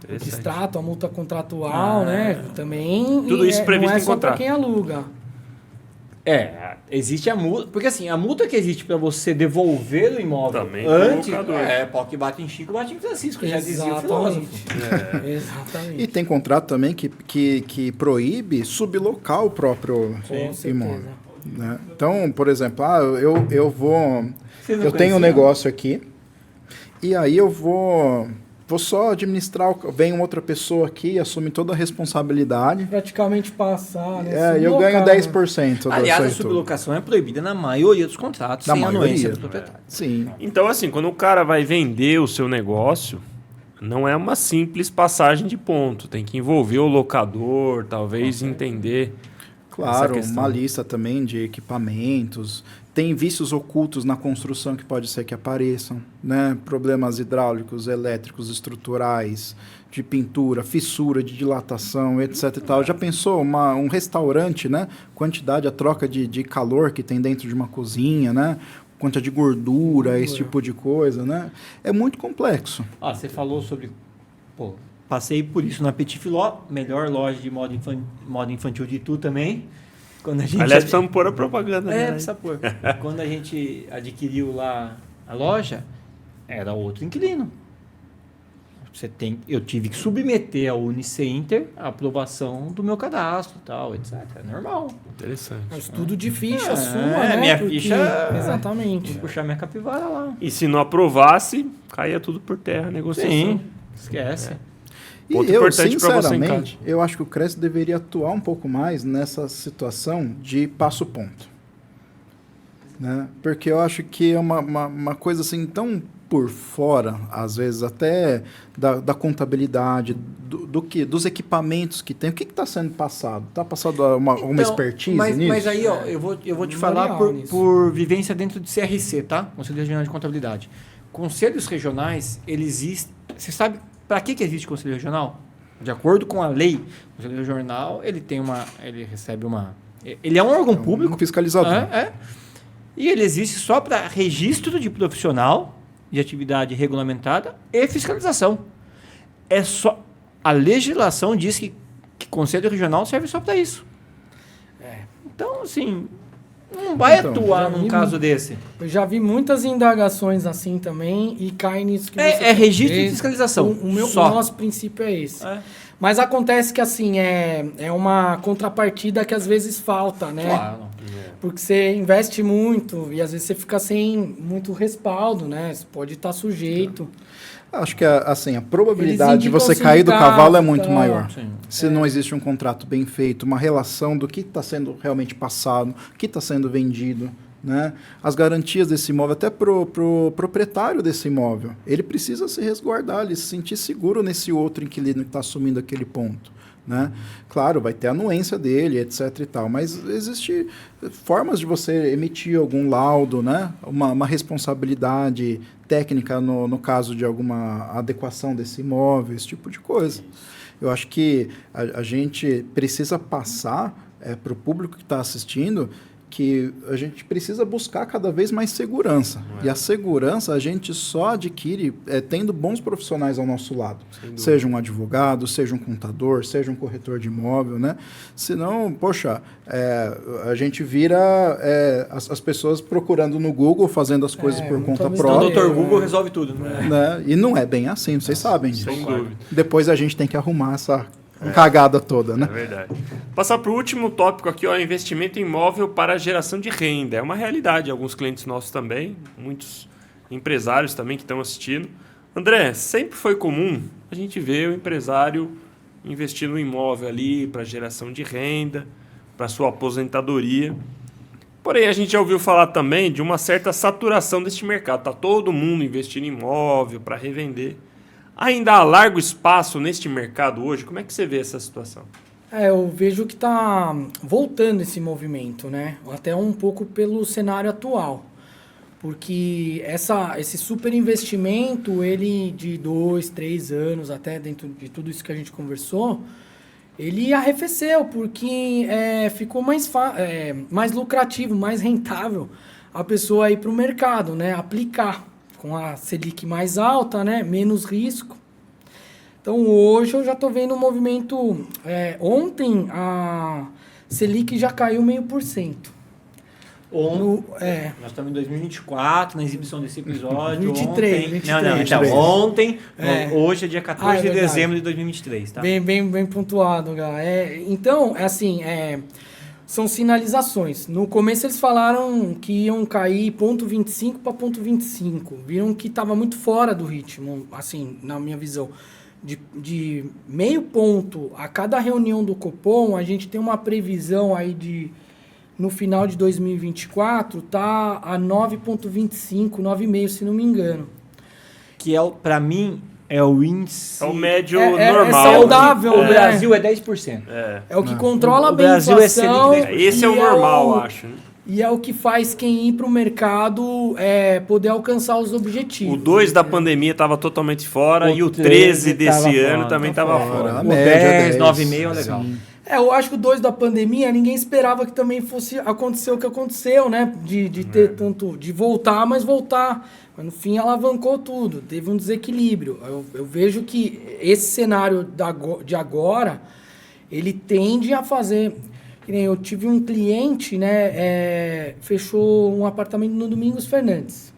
O distrato, a multa contratual, né? Também. Tudo isso previsto não é em só para contrato. quem aluga. Existe a multa. Porque assim, a multa que existe para você devolver o imóvel Também pro antes. locador. Pau que bate em Chico, bate em Francisco, já dizia o filósofo. Exatamente. E tem contrato também que proíbe sublocar o próprio Com certeza. imóvel. Né? Então, por exemplo, eu vou... Vocês não Eu tenho um conheciam? negócio aqui e aí eu vou só administrar, vem outra pessoa aqui, assume toda a responsabilidade. Praticamente passar, né? E eu ganho Sublocar, né? 10% da Aliás, sua a retorno. sublocação é proibida na maioria dos contratos, Da sem maioria. anuência do proprietário. Sim. Então, assim, quando o cara vai vender o seu negócio, não é uma simples passagem de ponto. Tem que envolver o locador, talvez entender. Claro, essa questão. uma lista também de equipamentos. Tem vícios ocultos na construção que pode ser que apareçam, né? Problemas hidráulicos, elétricos, estruturais, de pintura, fissura, de dilatação, etc. E tal. Já pensou um restaurante, né? Quantidade, a troca de calor que tem dentro de uma cozinha, né? Quantidade de gordura, esse tipo de coisa, né? É muito complexo. Você falou sobre... Pô, passei por isso na Petit Filó, melhor loja de moda infantil de Itu também. Quando a gente Aliás, precisamos pôr a propaganda. né? precisa pôr. Quando a gente adquiriu lá a loja, era outro inquilino. Eu tive que submeter ao Unicenter a aprovação do meu cadastro, tal, etc. É normal. Interessante. É um estudo de ficha É, sua, né? minha ficha- Exatamente. Vou puxar minha capivara lá. E se não aprovasse, caía tudo por terra a negociação. Sim, esquece. E Ponto eu, importante pra você, sinceramente, Encate. eu acho que o Cresce deveria atuar um pouco mais nessa situação de passo-ponto. Né? Porque eu acho que é uma coisa assim tão por fora, às vezes até da contabilidade, dos equipamentos que tem. O que está sendo passado? Está passando uma expertise mas, nisso? Mas aí, eu vou te falar Memorial nisso. por vivência dentro de CRC, tá? Conselho Regional de Contabilidade. Conselhos regionais, eles existem... Você sabe para que existe Conselho Regional? De acordo com a lei, o Conselho Regional, ele recebe uma... Ele é um órgão público. Um fiscalizador. E ele existe só para registro de profissional de atividade regulamentada e fiscalização. A legislação diz que Conselho Regional serve só para isso. Então, assim, não vai Então, atuar já num vi caso desse. Eu já vi muitas indagações assim também e cai nisso que você É registro e fez. fiscalização. O Só. nosso princípio é esse. É. Mas acontece que assim, é uma contrapartida que às vezes falta, né? Claro. Porque você investe muito e às vezes você fica sem muito respaldo, né? Você pode estar sujeito. Acho que assim, a probabilidade Eles de indicam você cair do sindicato, cavalo é muito tal. maior. Sim. Se não existe um contrato bem feito, uma relação do que está sendo realmente passado, o que está sendo vendido, né? As garantias desse imóvel, até pro proprietário desse imóvel, ele precisa se resguardar, ele se sentir seguro nesse outro inquilino que está assumindo aquele ponto, né? Claro, vai ter a anuência dele, etc e tal, mas existe formas de você emitir algum laudo, né? Uma responsabilidade técnica no caso de alguma adequação desse imóvel, esse tipo de coisa. Eu acho que a gente precisa passar para o público que está assistindo que a gente precisa buscar cada vez mais segurança. E a segurança a gente só adquire tendo bons profissionais ao nosso lado. Seja um advogado, seja um contador, seja um corretor de imóvel, né? Senão, poxa, a gente vira as pessoas procurando no Google, fazendo as coisas por conta talvez Então o própria. Dr. Google resolve tudo, né? Né? E não é bem assim, vocês sabem disso. Sem dúvida. Depois a gente tem que arrumar essa cagada toda, né? É verdade. Passar para o último tópico aqui, ó, investimento em imóvel para geração de renda. É uma realidade, alguns clientes nossos também, muitos empresários também que estão assistindo. André, sempre foi comum a gente ver o empresário investir no imóvel ali para geração de renda, para sua aposentadoria. Porém, a gente já ouviu falar também de uma certa saturação deste mercado. Está todo mundo investindo em imóvel para revender. Ainda há largo espaço neste mercado hoje? Como é que você vê essa situação? Eu vejo que está voltando esse movimento, né? Até um pouco pelo cenário atual. Porque esse super investimento, ele de 2, 3 anos, até dentro de tudo isso que a gente conversou, ele arrefeceu, porque ficou mais lucrativo, mais rentável a pessoa ir para o mercado, né? Aplicar. Com a Selic mais alta, né? Menos risco. Então, hoje eu já estou vendo um movimento... ontem, a Selic já caiu 0,5%. Nós estamos em 2024, na exibição desse episódio. 23, ontem, 23. Não, então, ontem, hoje é dia 14 de verdade. dezembro de 2023, tá? Bem pontuado, Gá. Então, são sinalizações. No começo eles falaram que iam cair 0,25 para 0,25. Viram que estava muito fora do ritmo, assim, na minha visão. De meio ponto a cada reunião do Copom, a gente tem uma previsão aí no final de 2024, tá a 9,25, 9,5, se não me engano. Que para mim, é o índice... É o médio É normal. saudável, O né? Brasil é 10%. É o que controla O bem a Brasil é inflação. Selic, Esse é o normal, acho. Né? E é o que faz quem ir para o mercado poder alcançar os objetivos. O 2 da pandemia estava totalmente fora O e o 13 13 desse tava ano fora, também tá estava fora. fora. A O média 10, 10, 9,5 é legal. sim. Eu acho que o 2 da pandemia, ninguém esperava que também fosse acontecer o que aconteceu, né? De ter tanto... De voltar, mas voltar. Mas no fim alavancou tudo. Teve um desequilíbrio. Eu vejo que esse cenário de agora, ele tende a fazer... Que nem eu tive um cliente, né? Fechou um apartamento no Domingos Fernandes.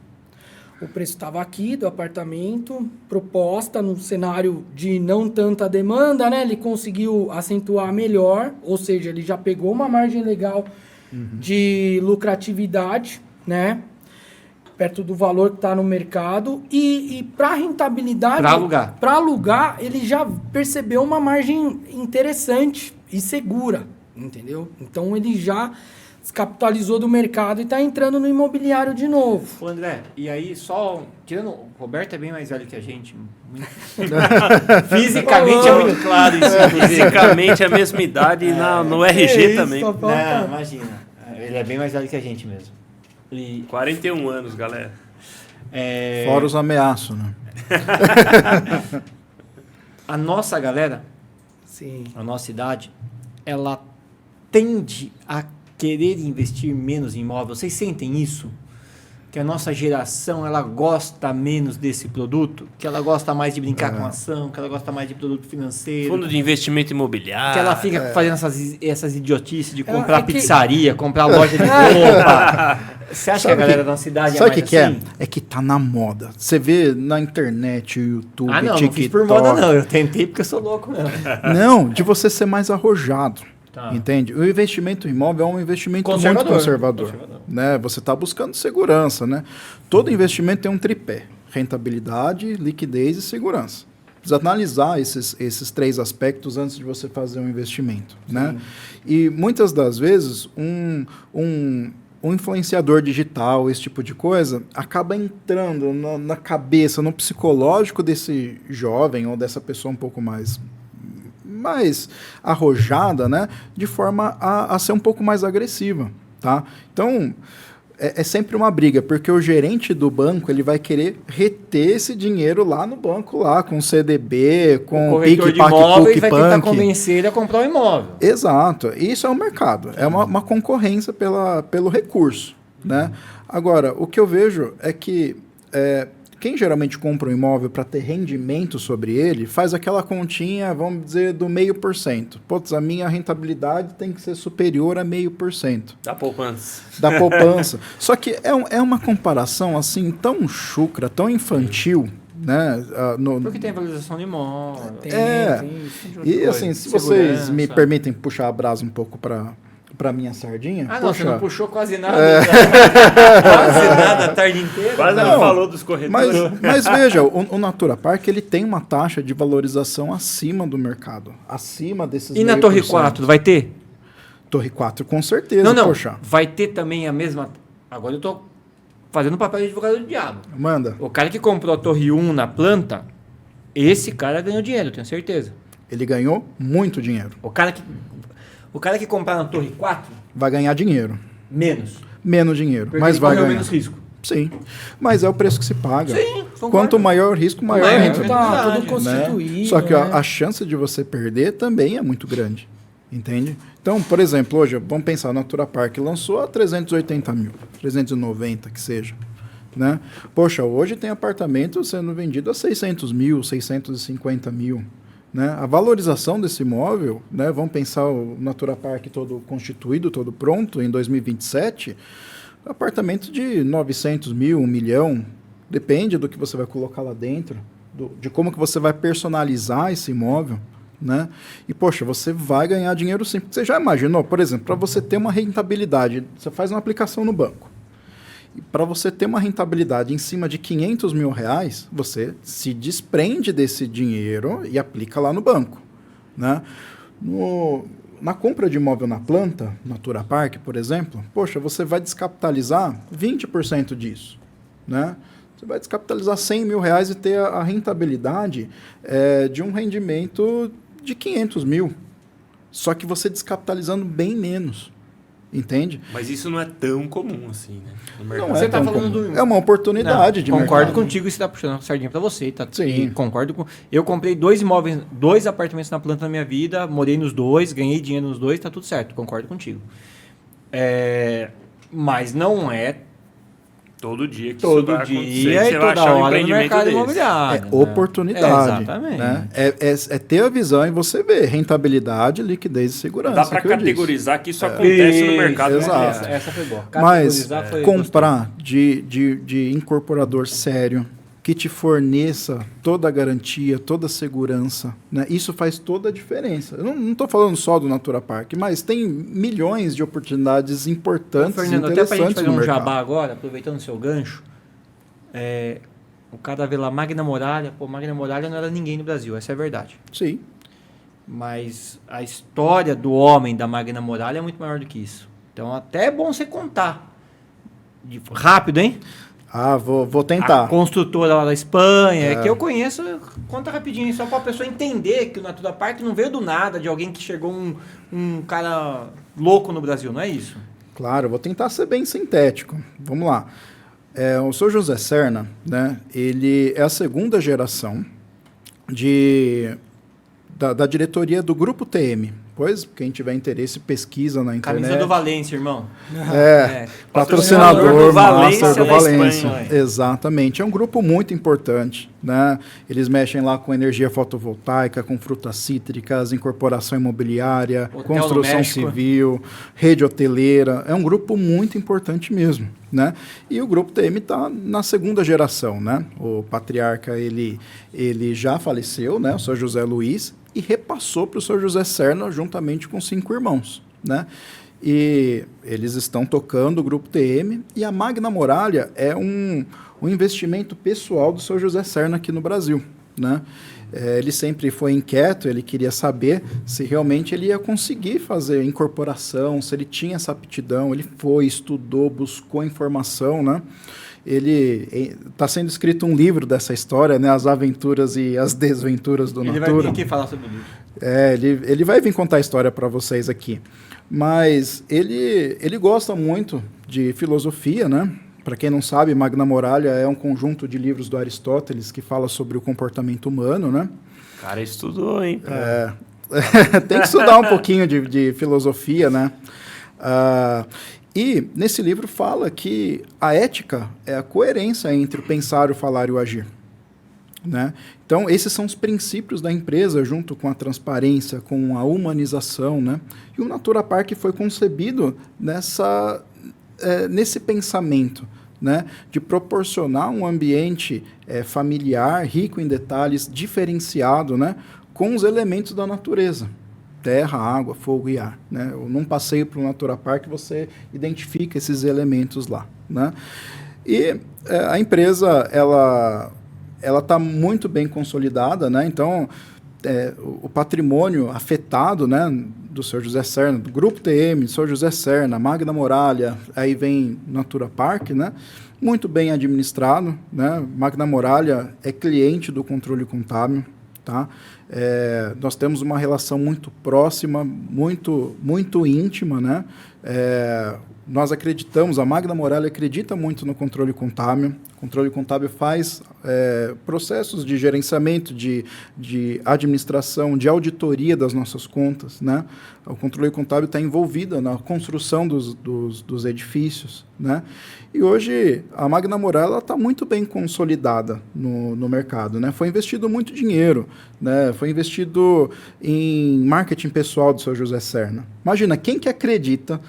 O preço estava aqui do apartamento, proposta num cenário de não tanta demanda, né? Ele conseguiu acentuar melhor, ou seja, ele já pegou uma margem legal de lucratividade, né? Perto do valor que está no mercado. E para rentabilidade... Para alugar, ele já percebeu uma margem interessante e segura, entendeu? Então, ele já... descapitalizou do mercado e está entrando no imobiliário de novo. Ô André, e aí só... Tirando, o Roberto é bem mais velho que a gente. Fisicamente é muito claro isso. Fisicamente é a mesma idade e no RG também. Só falta... Não, imagina. Ele é bem mais velho que a gente mesmo. 41 anos, galera. Fora os ameaços, né? A nossa galera, Sim. a nossa idade, ela tende a querer investir menos em imóvel. Vocês sentem isso? que a nossa geração ela gosta menos desse produto, que ela gosta mais de brincar com ação, que ela gosta mais de produto financeiro, Fundo de investimento imobiliário. que ela fica fazendo essas idiotices de comprar é que- pizzaria, comprar loja de roupa. Você acha que a galera da cidade Sabe é o mais que assim? é? É que tá na moda. Você vê na internet, YouTube, Ah, não, TikTok. não fiz por moda não, eu tentei porque eu sou louco mesmo. Não, de você ser mais arrojado. Tá. Entende? O investimento imóvel é um investimento Conservador. muito conservador. Conservador. Né? Você está buscando segurança. Né? Todo investimento tem um tripé: rentabilidade, liquidez e segurança. Precisa analisar esses três aspectos antes de você fazer um investimento. Né? E muitas das vezes, um influenciador digital, esse tipo de coisa, acaba entrando na cabeça, no psicológico desse jovem ou dessa pessoa um pouco mais arrojada, né, de forma a ser um pouco mais agressiva, tá? Então, é sempre uma briga, porque o gerente do banco, ele vai querer reter esse dinheiro lá no banco, lá, com CDB, com O corretor de imóveis vai tentar convencer ele a comprar um imóvel. Exato. Isso é o mercado. É uma concorrência pelo recurso, né? Agora, o que eu vejo é que quem geralmente compra um imóvel para ter rendimento sobre ele, faz aquela continha, vamos dizer, do 0,5%. Putz, a minha rentabilidade tem que ser superior a 0,5%. Da poupança. Da poupança. Só que é uma comparação assim tão chucra, tão infantil, né? Porque tem valorização de imóvel. Tem, É. tem. E assim, se vocês me permitem puxar a brasa um pouco para minha sardinha. Ah, não, poxa, você não puxou quase nada. Quase nada a tarde inteira. Quase não falou dos corretores. Mas veja, o Natura Park ele tem uma taxa de valorização acima do mercado, acima desses E na 0,5%. Torre 4, vai ter? Torre 4, com certeza, Não. poxa. Vai ter também a mesma... Agora eu tô fazendo o papel de advogado do diabo. Manda. O cara que comprou a Torre 1 na planta, esse cara ganhou dinheiro, eu tenho certeza. Ele ganhou muito dinheiro. O cara que comprar na Torre 4, Vai ganhar dinheiro. menos. Menos dinheiro, Porque mas ele vai correu ganhar. menos risco. Sim. Mas é o preço que se paga. Sim, concordo. Quanto maior o risco, maior a Maior, rentabilidade. Tá verdade, tudo constituído. Né? Só que né? a chance de você perder também é muito grande. Entende? Então, por exemplo, hoje, vamos pensar, a Natura Park lançou a 380 mil, 390 que seja. Né? Poxa, hoje tem apartamento sendo vendido a 600 mil, 650 mil. Né? A valorização desse imóvel, né? Vamos pensar o Natura Park todo constituído, todo pronto, em 2027, apartamento de 900 mil, 1 milhão, depende do que você vai colocar lá dentro, de como que você vai personalizar esse imóvel. Né? E, poxa, você vai ganhar dinheiro sim. Você já imaginou, por exemplo, para você ter uma rentabilidade, você faz uma aplicação no banco. Para você ter uma rentabilidade em cima de 500 mil reais, você se desprende desse dinheiro e aplica lá no banco. Né? Na compra de imóvel na planta, Natura Park, por exemplo, poxa, você vai descapitalizar 20% disso. Né? Você vai descapitalizar 100 mil reais e ter a rentabilidade de um rendimento de 500 mil. Só que você descapitalizando bem menos. Entende? Mas isso não é tão comum assim, né? No mercado. Você tá tão falando comum. do- É uma oportunidade de Concordo mercado. contigo e você tá puxando a sardinha pra você, tá? Sim. E concordo com... Eu comprei 2 imóveis, 2 apartamentos na planta na minha vida, morei nos 2, ganhei dinheiro nos 2, tá tudo certo, concordo contigo. Mas não é Todo dia que isso todo vai acontecer, dia que e você vai toda achar um hora no empreendimento mercado desse. imobiliário. É né? oportunidade. Exatamente. Né? É ter a visão e você ver rentabilidade, liquidez e segurança. Dá para que eu disse. categorizar que isso acontece no Isso, mercado exato. imobiliário. Essa foi boa. Mas Categorizar foi- comprar de incorporador sério, que te forneça toda a garantia, toda a segurança, né? Isso faz toda a diferença. Eu não estou falando só do Natura Park, mas tem milhões de oportunidades importantes e Fernando, até pra gente interessantes fazer no um mercado. jabá agora, aproveitando o seu gancho, o cara vê lá Magna Muralha, Magna Muralha não era ninguém no Brasil, essa é a verdade. Sim. Mas a história do homem da Magna Muralha é muito maior do que isso. Então até é bom você contar. Rápido, hein? Ah, vou A tentar. construtora lá da Espanha, que eu conheço, conta rapidinho, só para a pessoa entender que o Natura Park não veio do nada, de alguém que chegou um cara louco no Brasil, não é isso? Claro, vou tentar ser bem sintético. Vamos lá. O Sr. José Serna, né, ele é a segunda geração da diretoria do Grupo TM. Depois, quem tiver interesse, pesquisa na internet. Camisa do Valência, irmão. Patrocinador do Valência Master do da Valência. Espanha. Exatamente. É um grupo muito importante, né? Eles mexem lá com energia fotovoltaica, com frutas cítricas, incorporação imobiliária, Hotel construção civil, rede hoteleira. É um grupo muito importante mesmo, né? E o grupo TM está na segunda geração, né? O patriarca, ele já faleceu, né? O Sr. José Luiz, e repassou para o Sr. José Serna juntamente com 5 irmãos, né? E eles estão tocando o Grupo TM, e a Magna Muralha é um investimento pessoal do Sr. José Serna aqui no Brasil, né? Ele sempre foi inquieto, ele queria saber se realmente ele ia conseguir fazer incorporação, se ele tinha essa aptidão. Ele foi, estudou, buscou informação, né? Está sendo escrito um livro dessa história, né? As aventuras e as desventuras do Natura. Ele vai vir aqui falar sobre o livro. Ele vai vir contar a história para vocês aqui. Mas ele gosta muito de filosofia, né? Para quem não sabe, Magna Muralha é um conjunto de livros do Aristóteles que fala sobre o comportamento humano, né? O cara estudou, hein? Tem que estudar um pouquinho de filosofia, né? E nesse livro fala que a ética é a coerência entre o pensar, o falar e o agir, né? Então, esses são os princípios da empresa, junto com a transparência, com a humanização, né? E o Natura Park foi concebido nesse pensamento, né? De proporcionar um ambiente familiar, rico em detalhes, diferenciado, né? Com os elementos da natureza. Terra, água, fogo e ar, né? Num passeio para o Natura Park, você identifica esses elementos lá, né? E a empresa, ela está muito bem consolidada, né? Então, o patrimônio afetado, né, do Sr. José Serna, do Grupo TM, do Sr. José Serna, Magna Muralha, aí vem Natura Park, né? Muito bem administrado, né? Magna Muralha é cliente do controle contábil, tá? Nós temos uma relação muito próxima, muito, muito íntima, né? Nós acreditamos, a Magna Muralha acredita muito no controle contábil. O controle contábil faz processos de gerenciamento, de administração, de auditoria das nossas contas, né? O controle contábil está envolvido na construção dos edifícios, né? E hoje a Magna Muralha está muito bem consolidada no mercado, né? Foi investido muito dinheiro, né? Foi investido em marketing pessoal do Sr. José Serna. Imagina, quem que acredita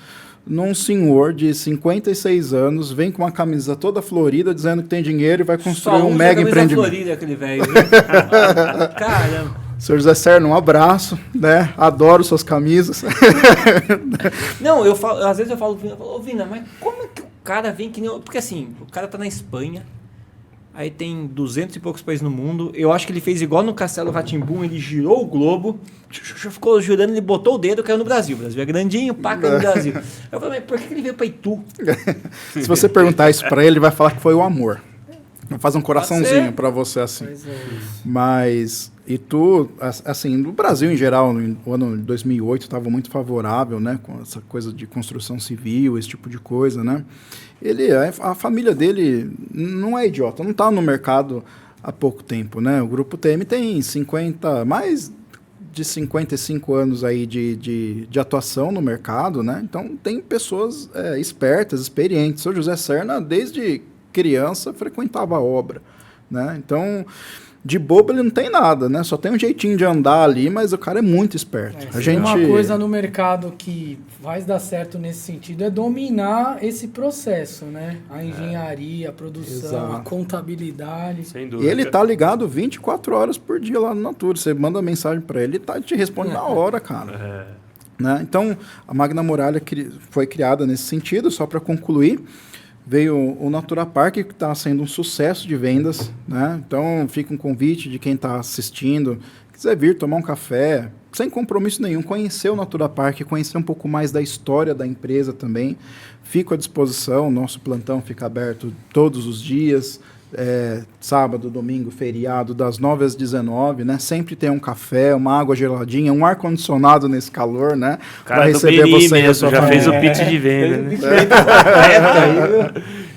num senhor de 56 anos, vem com uma camisa toda florida, dizendo que tem dinheiro e vai construir um mega empreendimento. Florida, aquele velho. Caramba. Sr. José Serna, um abraço, né? Adoro suas camisas. Não, às vezes eu falo, ô Vina, mas como que o cara vem que nem... Porque assim, o cara tá na Espanha, aí tem 200 e poucos países no mundo. Eu acho que ele fez igual no Castelo Rá-Tim-Bum, ele girou o globo, ficou girando, ele botou o dedo e caiu no Brasil. O Brasil é grandinho, pá, caiu no Brasil. Eu falei, mas por que ele veio para Itu? Se você perguntar isso para ele vai falar que foi o amor. Vou fazer um coraçãozinho para você assim. Mas Itu, assim, no Brasil em geral, no ano de 2008, estava muito favorável, né, com essa coisa de construção civil, esse tipo de coisa, né? A família dele não é idiota, não está no mercado há pouco tempo, né? O Grupo TM tem mais de 55 anos aí de atuação no mercado, né? Então tem pessoas espertas, experientes. O José Serna, desde criança, frequentava a obra, né? Então, de bobo ele não tem nada, né? Só tem um jeitinho de andar ali, mas o cara é muito esperto. Uma coisa no mercado que vai dar certo nesse sentido é dominar esse processo, né? A engenharia, a produção, exato, a contabilidade. Sem dúvida. Ele tá ligado 24 horas por dia lá no Natura. Você manda uma mensagem para ele te responde na hora, cara. Né? Então, a Magna Muralha foi criada nesse sentido, só para concluir. Veio o Natura Park, que está sendo um sucesso de vendas, né? Então, fica um convite de quem está assistindo, quiser vir tomar um café, sem compromisso nenhum, conhecer o Natura Park, conhecer um pouco mais da história da empresa também. Fico à disposição, nosso plantão fica aberto todos os dias, sábado, domingo, feriado, das 9 às 19, né? Sempre tem um café, uma água geladinha, um ar-condicionado nesse calor, né? Para receber você e a sua família. Já fez o pitch de venda, né?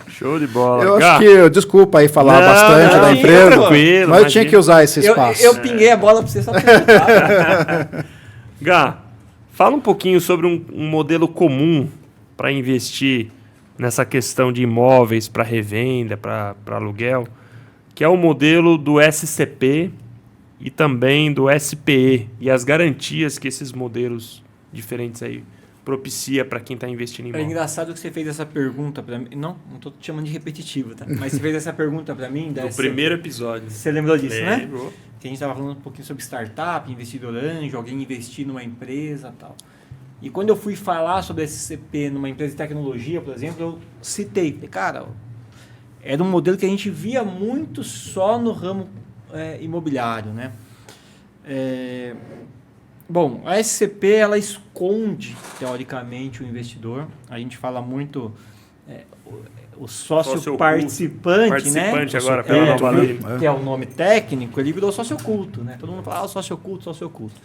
Show de bola. Eu acho que, desculpa aí falar bastante da empresa, tranquilo, mas eu tinha que usar esse espaço. Eu pinguei a bola para você só perguntar. Gá, Fala um pouquinho sobre um modelo comum para investir nessa questão de imóveis para revenda, para aluguel, que é o modelo do SCP e também do SPE e as garantias que esses modelos diferentes aí propicia para quem está investindo em É imóvel. engraçado que você fez essa pergunta para mim. Não estou te chamando de repetitivo, tá? Mas você fez essa pergunta para mim. No primeiro episódio. Você lembrou disso, né? Lembrou. Que a gente estava falando um pouquinho sobre startup, investidor anjo, alguém investir numa empresa e tal. E quando eu fui falar sobre SCP numa empresa de tecnologia, por exemplo, eu citei. Falei, cara, era um modelo que a gente via muito só no ramo imobiliário, né? Bom, a SCP, ela esconde, teoricamente, o investidor. A gente fala muito o sócio participante, né? Participante agora, pela nova lei. Que é o nome técnico, ele virou sócio oculto, né? Todo mundo fala, sócio oculto, sócio oculto.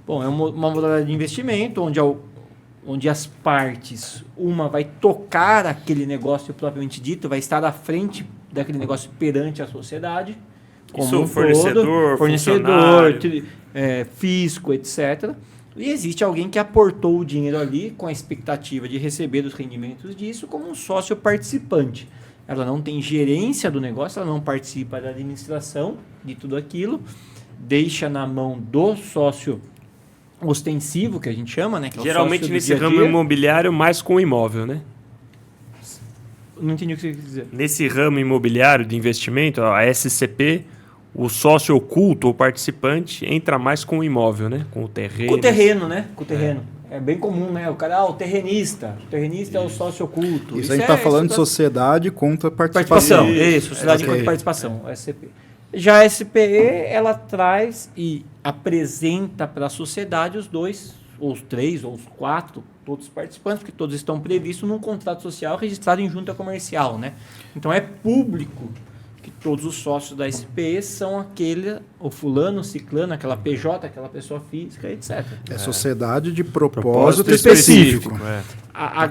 Bom, é uma modalidade de investimento onde as partes, uma vai tocar aquele negócio propriamente dito, vai estar à frente daquele negócio perante a sociedade. Como Isso, um fornecedor, fisco, etc. E existe alguém que aportou o dinheiro ali com a expectativa de receber os rendimentos disso como um sócio participante. Ela não tem gerência do negócio, ela não participa da administração de tudo aquilo, deixa na mão do sócio ostensivo, que a gente chama, né? Que é o Geralmente sócio do nesse dia a ramo dia. imobiliário mais com imóvel, né? Não entendi o que você quis dizer. Nesse ramo imobiliário de investimento, a SCP, o sócio oculto ou participante entra mais com o imóvel, né? Com o terreno. Com o terreno, né? Com o terreno. É bem comum, né? O cara, o terrenista. O terrenista é o sócio oculto. Isso a gente está falando de sociedade contra participação. Isso, sociedade contra participação, SCP. Já a SPE, ela traz e apresenta para a sociedade os dois, ou os três, ou os quatro, todos os participantes, porque todos estão previstos num contrato social registrado em junta comercial, né? Então é público que todos os sócios da SPE são aquele, o fulano, o ciclano, aquela PJ, aquela pessoa física, etc. É sociedade de propósito específico.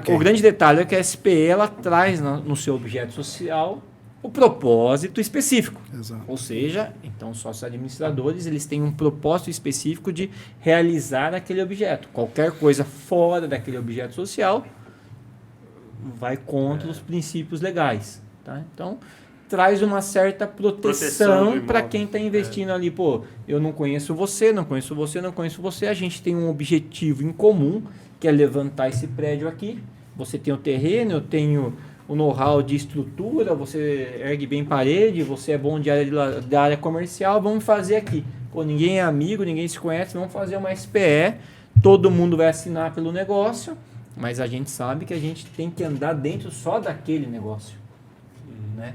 O grande detalhe é que a SPE ela traz no seu objeto social o propósito específico. Exato. Ou seja, então os sócios administradores eles têm um propósito específico de realizar aquele objeto. Qualquer coisa fora daquele objeto social vai contra os princípios legais. Tá? Então, traz uma certa proteção para quem está investindo ali. Pô, eu não conheço você, não conheço você, não conheço você. A gente tem um objetivo em comum, que é levantar esse prédio aqui. Você tem o terreno, eu tenho o know-how de estrutura, você ergue bem parede, você é bom da área comercial, vamos fazer aqui. Pô, ninguém é amigo, ninguém se conhece, vamos fazer uma SPE, todo mundo vai assinar pelo negócio, mas a gente sabe que a gente tem que andar dentro só daquele negócio. Né?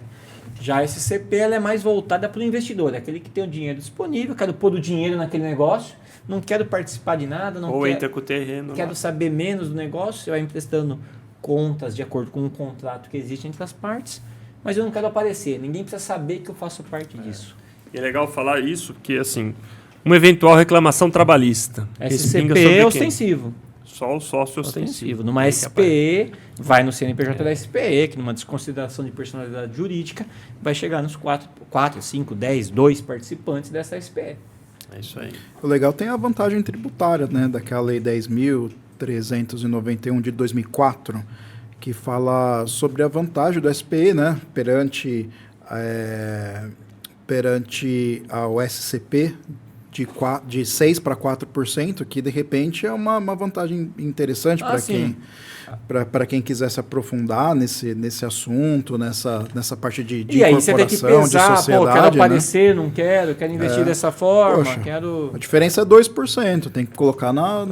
Já a SCP ela é mais voltada para o investidor, aquele que tem o dinheiro disponível, quero pôr o dinheiro naquele negócio, não quero participar de nada, não entra com o terreno. Quero saber menos do negócio, você vai emprestando contas de acordo com o contrato que existe entre as partes, mas eu não quero aparecer, ninguém precisa saber que eu faço parte disso. E é legal falar isso, porque assim, uma eventual reclamação trabalhista. SCP é ostensivo. Só o sócio ostensivo. Numa SPE, vai no CNPJ da SPE, que numa desconsideração de personalidade jurídica, vai chegar nos 4, 5, 10, 2 participantes dessa SPE. É isso aí. O legal tem a vantagem tributária, né, daquela lei 10.391 de 2004, que fala sobre a vantagem do SPE, né, perante ao SCP de 6% para 4%, que de repente é uma vantagem interessante para quem quiser se aprofundar nesse assunto, nessa parte de e aí você tem que pesar, de sociedade. Quero aparecer, né? não quero investir dessa forma, quero... A diferença é 2%, tem que colocar na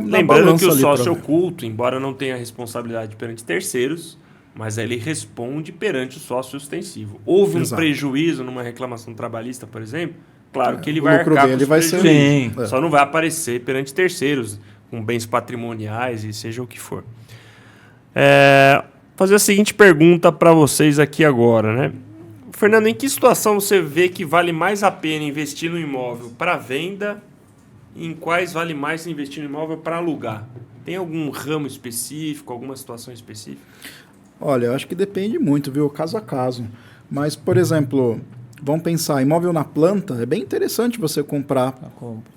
Lembrando que o ali sócio oculto, embora não tenha responsabilidade perante terceiros, mas ele responde perante o sócio ostensivo. Houve um prejuízo numa reclamação trabalhista, por exemplo, claro que ele vai arcar com os prejuízos. Só não vai aparecer perante terceiros, com bens patrimoniais e seja o que for. Fazer a seguinte pergunta para vocês aqui agora, né? Fernando, em que situação você vê que vale mais a pena investir no imóvel para venda e em quais vale mais investir no imóvel para alugar? Tem algum ramo específico, alguma situação específica? Olha, eu acho que depende muito, viu? Caso a caso. Mas, por exemplo, vamos pensar, imóvel na planta, é bem interessante você comprar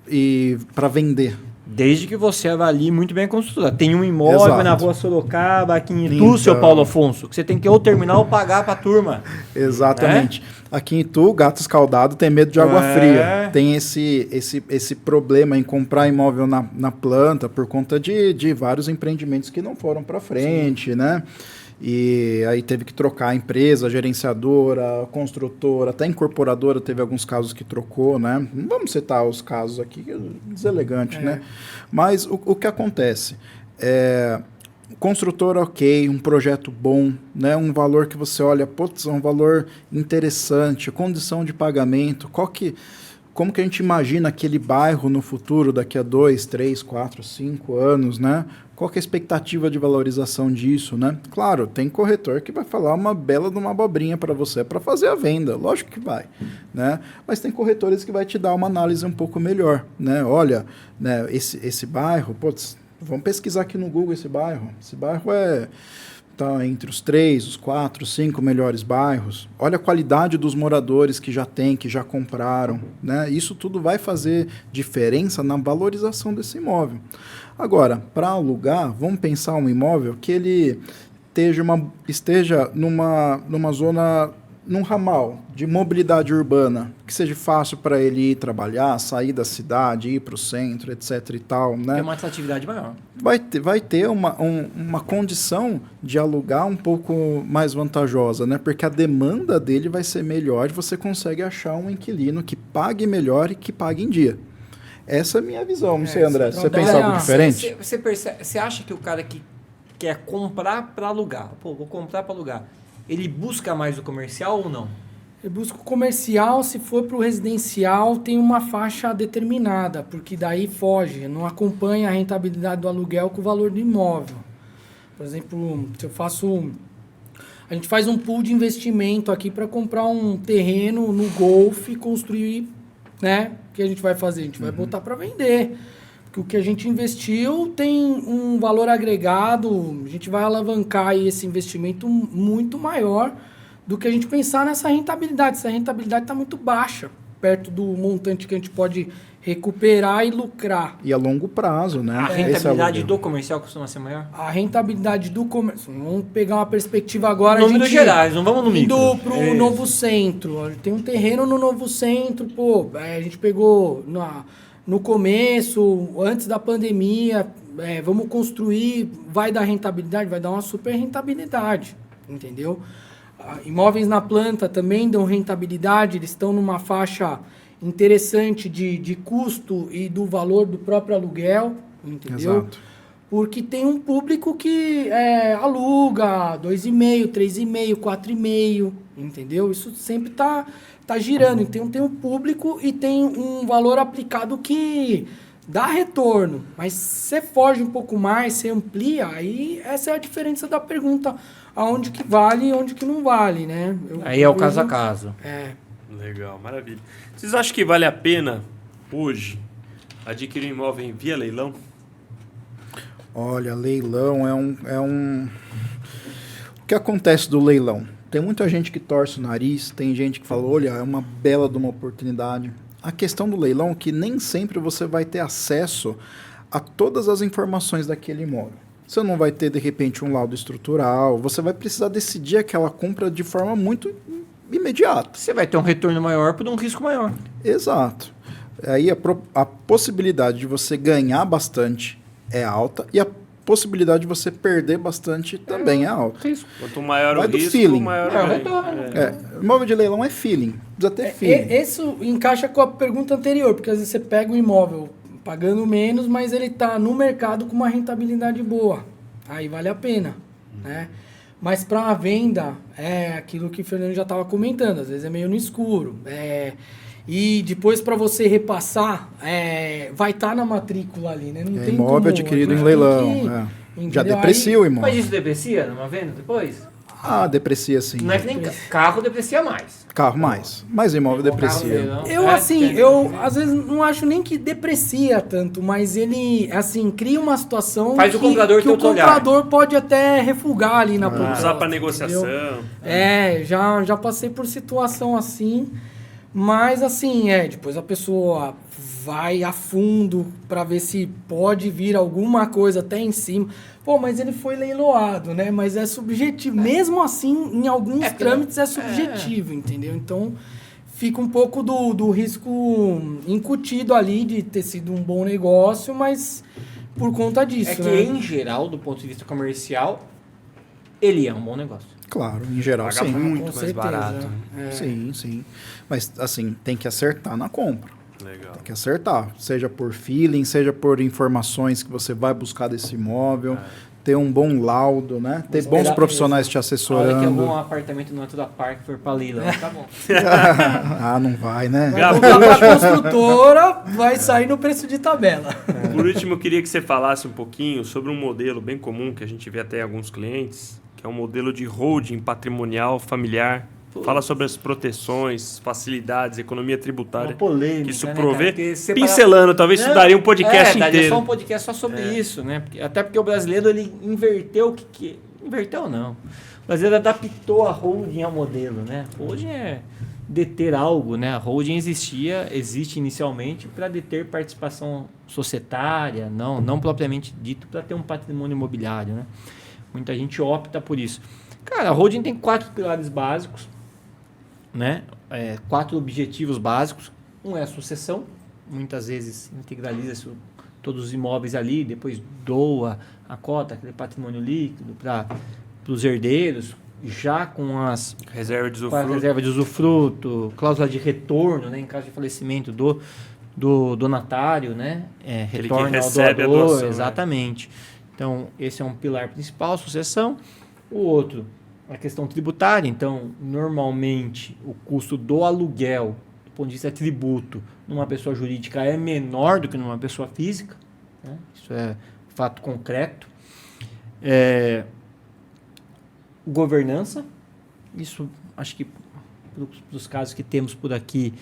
e para vender, Desde que você avalie muito bem a construtora. Tem um imóvel Exato. na rua Sorocaba, aqui em Itu, Então. seu Paulo Afonso, que você tem que ou terminar ou pagar pra turma. Exatamente. Aqui em Itu, gato escaldado tem medo de água É. fria. Tem esse problema em comprar imóvel na planta por conta de vários empreendimentos que não foram para frente, né? E aí teve que trocar a empresa, a gerenciadora, a construtora, até a incorporadora teve alguns casos que trocou, né? Não vamos citar os casos aqui, que é deselegante, né? Mas o que acontece? Construtora ok, um projeto bom, né? Um valor que você olha, putz, é um valor interessante, condição de pagamento, como que a gente imagina aquele bairro no futuro, daqui a 2, 3, 4, 5 anos, né? Qual que é a expectativa de valorização disso, né? Claro, tem corretor que vai falar uma bela de uma abobrinha para você para fazer a venda, lógico que vai, né? Mas tem corretores que vai te dar uma análise um pouco melhor, né? Olha, né, esse bairro, putz, vamos pesquisar aqui no Google esse bairro. Esse bairro tá entre os 3, os 4, 5 melhores bairros. Olha a qualidade dos moradores que já tem, que já compraram, né? Isso tudo vai fazer diferença na valorização desse imóvel. Agora, para alugar, vamos pensar um imóvel que ele esteja numa zona, num ramal de mobilidade urbana, que seja fácil para ele ir trabalhar, sair da cidade, ir para o centro, etc. e tal, né? Tem uma atratividade maior. Vai ter uma condição de alugar um pouco mais vantajosa, né? Porque a demanda dele vai ser melhor e você consegue achar um inquilino que pague melhor e que pague em dia. Essa é a minha visão. Não sei, André, você pensa algo diferente? Você acha que o cara que quer comprar para alugar, pô, vou comprar para alugar, ele busca mais o comercial ou não? Eu busco comercial, se for para o residencial, tem uma faixa determinada, porque daí foge, não acompanha a rentabilidade do aluguel com o valor do imóvel. Por exemplo, se eu a gente faz um pool de investimento aqui para comprar um terreno no Golfe, construir, né? O que a gente vai fazer? A gente vai botar para vender. Porque o que a gente investiu tem um valor agregado, a gente vai alavancar aí esse investimento muito maior do que a gente pensar nessa rentabilidade. Essa rentabilidade está muito baixa, perto do montante que a gente pode recuperar e lucrar. E a longo prazo, né? A Esse rentabilidade aluguel. do comercial costuma ser maior? A rentabilidade do comércio... Vamos pegar uma perspectiva agora... Números gerais, não vamos no micro. Indo pro Novo Centro. Tem um terreno no Novo Centro, pô, a gente pegou no começo, antes da pandemia, vamos construir, vai dar rentabilidade? Vai dar uma super rentabilidade, entendeu? Imóveis na planta também dão rentabilidade, eles estão numa faixa interessante de custo e do valor do próprio aluguel, entendeu? Exato. Porque tem um público que aluga 2,5, 3,5, 4,5, entendeu? Isso sempre tá girando. Então tem um público e tem um valor aplicado que dá retorno. Mas você foge um pouco mais, você amplia, aí essa é a diferença da pergunta. Aonde que vale e onde que não vale, né? Aí é o caso a caso. Legal, maravilha. Vocês acham que vale a pena, hoje, adquirir um imóvel via leilão? Olha, leilão é um... O que acontece do leilão? Tem muita gente que torce o nariz, tem gente que fala, olha, é uma bela de uma oportunidade. A questão do leilão é que nem sempre você vai ter acesso a todas as informações daquele imóvel. Você não vai ter, de repente, um laudo estrutural, você vai precisar decidir aquela compra de forma muito imediata. Você vai ter um retorno maior por um risco maior. Exato. Aí a possibilidade de você ganhar bastante é alta e a possibilidade de você perder bastante também é alta. Quanto maior Vai o do risco, feeling. maior É, o retorno. Imóvel de leilão é feeling. Precisa ter feeling. Isso encaixa com a pergunta anterior, porque às vezes você pega um imóvel pagando menos, mas ele está no mercado com uma rentabilidade boa. Aí vale a pena, né? Mas para a venda, é aquilo que o Fernando já estava comentando, às vezes é meio no escuro. E depois para você repassar, vai estar na matrícula ali, né? Não tem imóvel como, adquirido a em gente leilão. tem que- Já entendeu? deprecia o Mas imóvel. isso deprecia numa venda depois? Deprecia sim. Não é que nem carro deprecia mais. Carro mais. Mas imóvel deprecia. Eu às vezes não acho nem que deprecia tanto, mas ele, assim, cria uma situação Faz o comprador que ter o outro olhar. comprador pode até refugar ali na proposta. Usar para entendeu? negociação. Já passei por situação assim, Mas assim, depois a pessoa vai a fundo para ver se pode vir alguma coisa até em cima. Pô, mas ele foi leiloado, né? Mas é subjetivo. Mesmo assim, em alguns trâmites é subjetivo, entendeu? Então, fica um pouco do risco incutido ali de ter sido um bom negócio, mas por conta disso, É que, né? em geral, do ponto de vista comercial, ele é um bom negócio. Claro, em geral, Paga sim. muito Com mais certeza. barato. Sim, sim. Mas, assim, tem que acertar na compra. Legal. Tem que acertar. Seja por feeling, seja por informações que você vai buscar desse imóvel. Ter um bom laudo, né? Ter bons esperar profissionais te A hora que assessorando. algum apartamento no Natura Park for pra leilão, tá bom. Ah, não vai, né? Vai voltar pra construtora, vai sair no preço de tabela. Por último, eu queria que você falasse um pouquinho sobre um modelo bem comum que a gente vê até em alguns clientes, que é um modelo de holding patrimonial familiar. Fala sobre as proteções, facilidades, economia tributária. Uma polêmica, que isso né, provê. cara? Porque separar- Pincelando, talvez isso daria um podcast daria inteiro. só um podcast só sobre isso, né? Até porque o brasileiro, ele inverteu o que... Inverteu não. O brasileiro adaptou a holding ao modelo, né? Holding é deter algo, né? A holding existe inicialmente para deter participação societária, não propriamente dito para ter um patrimônio imobiliário, né? Muita gente opta por isso. Cara, a holding tem 4 pilares básicos, né? 4 objetivos básicos. Um é a sucessão, muitas vezes integraliza todos os imóveis ali, depois doa a cota, aquele patrimônio líquido para os herdeiros, já com as Reserva de com a usufruto. reserva de usufruto, cláusula de retorno, né, em caso de falecimento do donatário, né, Aquele retorno que ao recebe a doador, doação, né? exatamente. Então, esse é um pilar principal, a sucessão. O outro, a questão tributária. Então, normalmente, o custo do aluguel, do ponto de vista tributo, numa pessoa jurídica é menor do que numa pessoa física, né? Isso é fato concreto. Governança, isso acho que para os casos que temos por aqui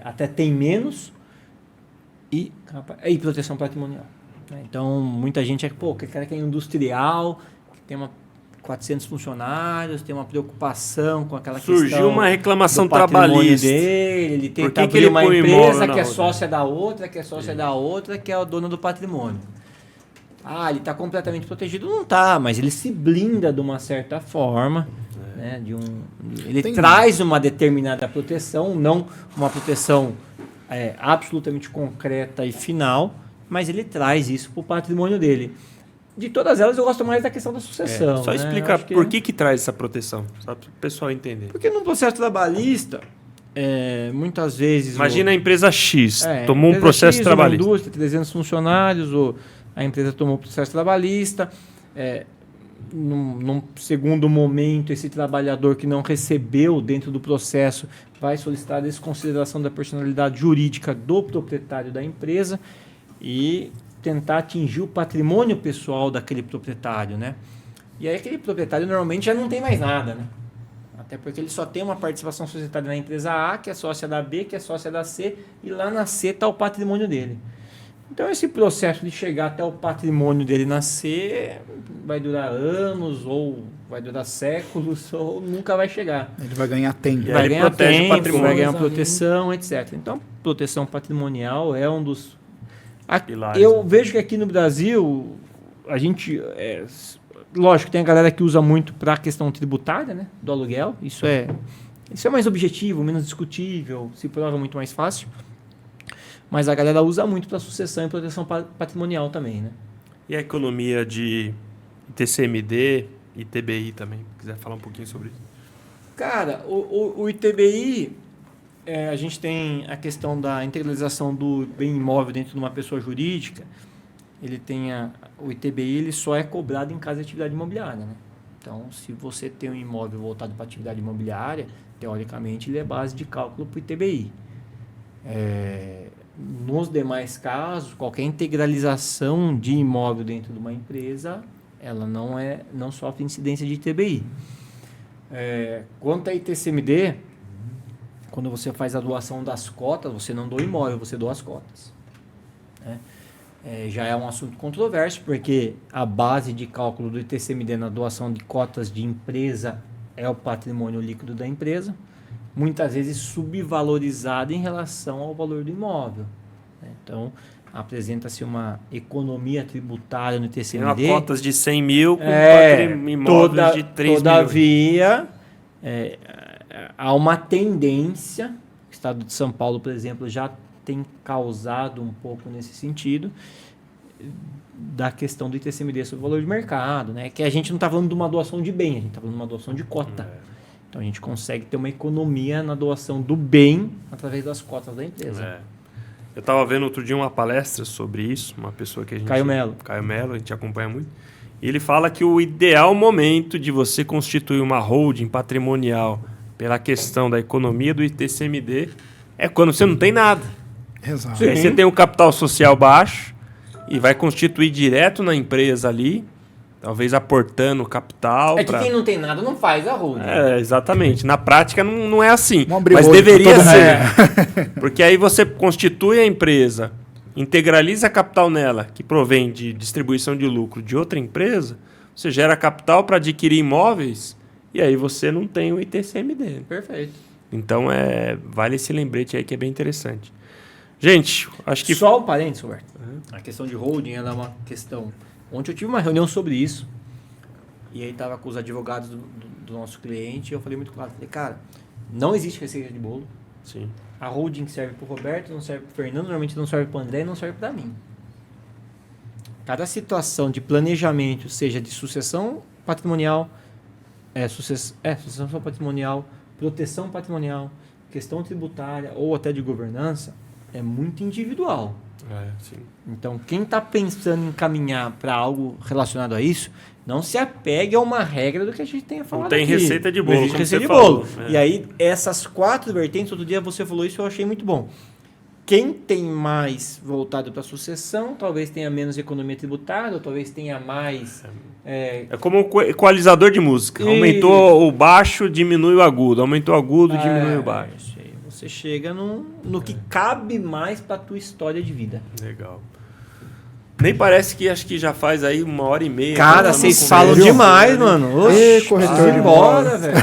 até tem menos, e proteção patrimonial, né? Então muita gente aquele cara que é industrial, que tem 400 funcionários, tem uma preocupação com aquela questão. Surgiu uma reclamação do patrimônio trabalhista. dele, ele Por tenta que abrir ele uma põe empresa imóvel na que é roda? sócia da outra, que é sócia da outra, que é o dono do patrimônio. Ele está completamente protegido? Não está, mas ele se blinda de uma certa forma. Né, ele traz uma determinada proteção, não uma proteção absolutamente concreta e final, mas ele traz isso para o patrimônio dele. De todas elas, eu gosto mais da questão da sucessão. Só né? explica Acho que- por que traz essa proteção, só para o pessoal entender. Porque no processo trabalhista, muitas vezes... Imagina a empresa X, tomou um empresa processo X, trabalhista. Uma indústria, 300 funcionários, ou a empresa tomou um processo trabalhista. Num segundo momento, esse trabalhador que não recebeu dentro do processo vai solicitar a desconsideração da personalidade jurídica do proprietário da empresa e tentar atingir o patrimônio pessoal daquele proprietário, né? E aí aquele proprietário normalmente já não tem mais nada, né? Até porque ele só tem uma participação societária na empresa A, que é sócia da B, que é sócia da C, e lá na C está o patrimônio dele. Então esse processo de chegar até o patrimônio dele na C vai durar anos, ou vai durar séculos, ou nunca vai chegar. Ele vai ganhar tempo. E aí Vai ele ganhar protege o tempo, patrimônio. vai ganhar Ali. proteção, etc. Então, proteção patrimonial é um dos... Pilares, Eu né? vejo que aqui no Brasil, a gente... lógico, tem a galera que usa muito para a questão tributária, né, do aluguel. Isso é mais objetivo, menos discutível, se prova muito mais fácil. Mas a galera usa muito para sucessão e proteção patrimonial também, né? E a economia de ITCMD e ITBI também, se quiser falar um pouquinho sobre isso. Cara, o ITBI, a gente tem a questão da integralização do bem imóvel dentro de uma pessoa jurídica. Ele tem o ITBI, ele só é cobrado em caso de atividade imobiliária, né? Então, se você tem um imóvel voltado para atividade imobiliária, teoricamente ele é base de cálculo para o ITBI. Nos demais casos, qualquer integralização de imóvel dentro de uma empresa, ela não sofre incidência de ITBI. Quanto a ITCMD, quando você faz a doação das cotas, você não doa imóvel, você doa as cotas, né? Já é um assunto controverso, porque a base de cálculo do ITCMD na doação de cotas de empresa é o patrimônio líquido da empresa. muitas vezes subvalorizada em relação ao valor do imóvel, né? Então, apresenta-se uma economia tributária no Tem uma ITCMD. cotas de 100 mil com imóveis de 3 Todavia, há uma tendência, o Estado de São Paulo, por exemplo, já tem causado um pouco nesse sentido, da questão do ITCMD sobre o valor de mercado, né? Que a gente não está falando de uma doação de bem, a gente está falando de uma doação de cota. Então a gente consegue ter uma economia na doação do bem através das cotas da empresa. Eu estava vendo outro dia uma palestra sobre isso, uma pessoa que a gente... Caio Melo, a gente acompanha muito. E ele fala que o ideal momento de você constituir uma holding patrimonial pela questão da economia do ITCMD é quando você não tem nada. Exato. Aí você tem um capital social baixo e vai constituir direto na empresa ali, talvez aportando capital. é que quem não tem nada não faz a holding. Exatamente. Na prática não é assim. Vamos abrir Mas o olho pra deveria todo ser. Porque aí você constitui a empresa, integraliza capital nela, que provém de distribuição de lucro de outra empresa, você gera capital para adquirir imóveis e aí você não tem o ITCMD. Perfeito. Então vale esse lembrete aí que é bem interessante. Gente, acho que... Só um parênteses, Roberto. A questão de holding ela é uma questão... Ontem eu tive uma reunião sobre isso e aí estava com os advogados do nosso cliente e eu falei muito claro. Falei, cara, não existe receita de bolo. Sim. A holding serve para o Roberto, não serve para o Fernando, normalmente não serve para o André e não serve para mim. Cada situação de planejamento, seja de sucessão patrimonial, sucessão patrimonial, proteção patrimonial, questão tributária ou até de governança, é muito individual. Sim. Então, quem está pensando em caminhar para algo relacionado a isso, não se apegue a uma regra do que a gente tenha falado Não tem aqui. receita de bolo, Não existe como receita você de bolo. falou, E aí, essas 4 vertentes, outro dia você falou isso, eu achei muito bom. Quem tem mais voltado para a sucessão, talvez tenha menos economia tributária, ou talvez tenha mais... É como um equalizador de música. Aumentou o baixo, diminui o agudo. Aumentou o agudo, diminui o baixo. Isso aí. Você chega no que cabe mais para a tua história de vida. Legal. Nem parece que acho que já faz aí 1h30. Cara, vocês falam demais, mano. Ê, corretor de embora, velho.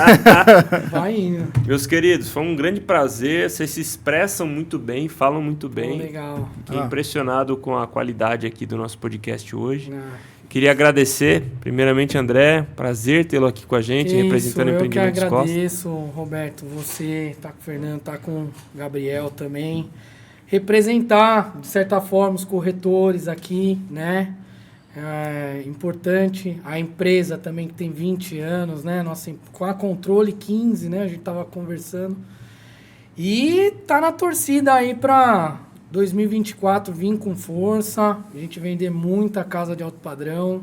Vai indo. Meus queridos, foi um grande prazer. Vocês se expressam muito bem, falam muito bem. Legal. Fiquei impressionado com a qualidade aqui do nosso podcast hoje. Ah, Queria agradecer, primeiramente, André. Prazer tê-lo aqui com a gente, que representando o isso, Empreendimentos eu que Costa. agradeço, Roberto, você, tá com o Fernando, tá com o Gabriel também. Representar, de certa forma, os corretores aqui, né? É importante. A empresa também, que tem 20 anos, né? Nossa, com a Controle 15, né? A gente tava conversando. E tá na torcida aí para 2024 vir com força. A gente vender muita casa de alto padrão,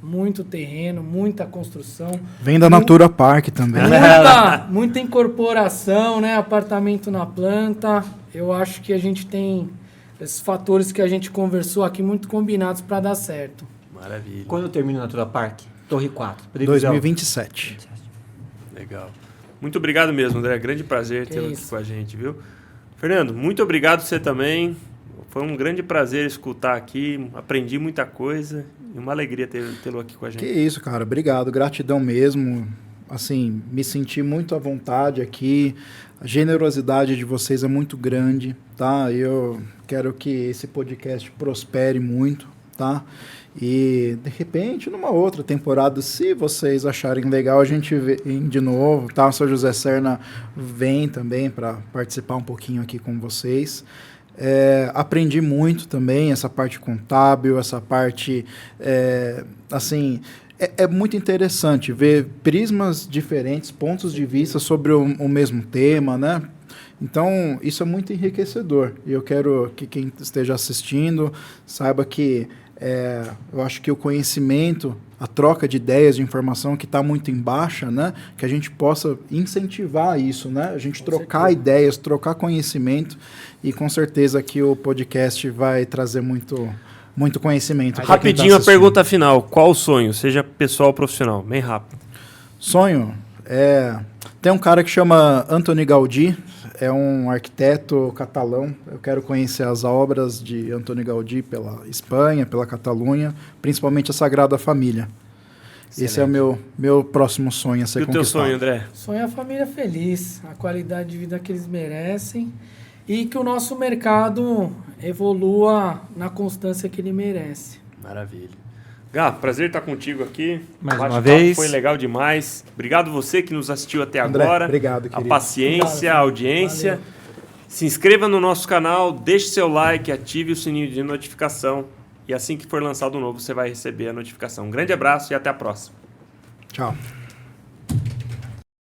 muito terreno, muita construção. Vem da Natura Park também. Muita incorporação, né? Apartamento na planta. Eu acho que a gente tem esses fatores que a gente conversou aqui muito combinados para dar certo. Maravilha. Quando termina o Natura Park? Torre 4. Previsão. 2027. Legal. Muito obrigado mesmo, André. Grande prazer tê-lo aqui isso. com a gente, viu? Fernando, muito obrigado você também. Foi um grande prazer escutar aqui. Aprendi muita coisa. E uma alegria tê-lo aqui com a gente. Que isso, cara. Obrigado. Gratidão mesmo. Assim, me senti muito à vontade aqui. A generosidade de vocês é muito grande, tá? Eu quero que esse podcast prospere muito, tá? E, de repente, numa outra temporada, se vocês acharem legal, a gente vem de novo, tá? O Sr. José Serna vem também para participar um pouquinho aqui com vocês. Aprendi muito também, essa parte contábil, essa parte, assim... É muito interessante ver prismas diferentes, pontos de vista sobre o mesmo tema, né? Então, isso é muito enriquecedor. E eu quero que quem esteja assistindo saiba que eu acho que o conhecimento, a troca de ideias, de informação que está muito em baixa, né? Que a gente possa incentivar isso, né? A gente trocar ideias, trocar conhecimento. E com certeza que o podcast vai trazer muito conhecimento. Rapidinho, a pergunta final. Qual o sonho? Seja pessoal ou profissional. Bem rápido. Sonho? Tem um cara que chama Antoni Gaudí, é um arquiteto catalão. Eu quero conhecer as obras de Antoni Gaudí pela Espanha, pela Catalunha, principalmente a Sagrada Família. Esse é o meu próximo sonho a ser E o teu conquistado. sonho, André? Sonho é a família feliz, a qualidade de vida que eles merecem e que o nosso mercado evolua na constância que ele merece. Maravilha. Gá, prazer estar contigo aqui. Mais O uma bate-papo vez. Foi legal demais. Obrigado você que nos assistiu até André, agora. obrigado, A querido. paciência, a audiência. Valeu. Se inscreva no nosso canal, deixe seu like, ative o sininho de notificação. E assim que for lançado um novo, você vai receber a notificação. Um grande abraço e até a próxima. Tchau.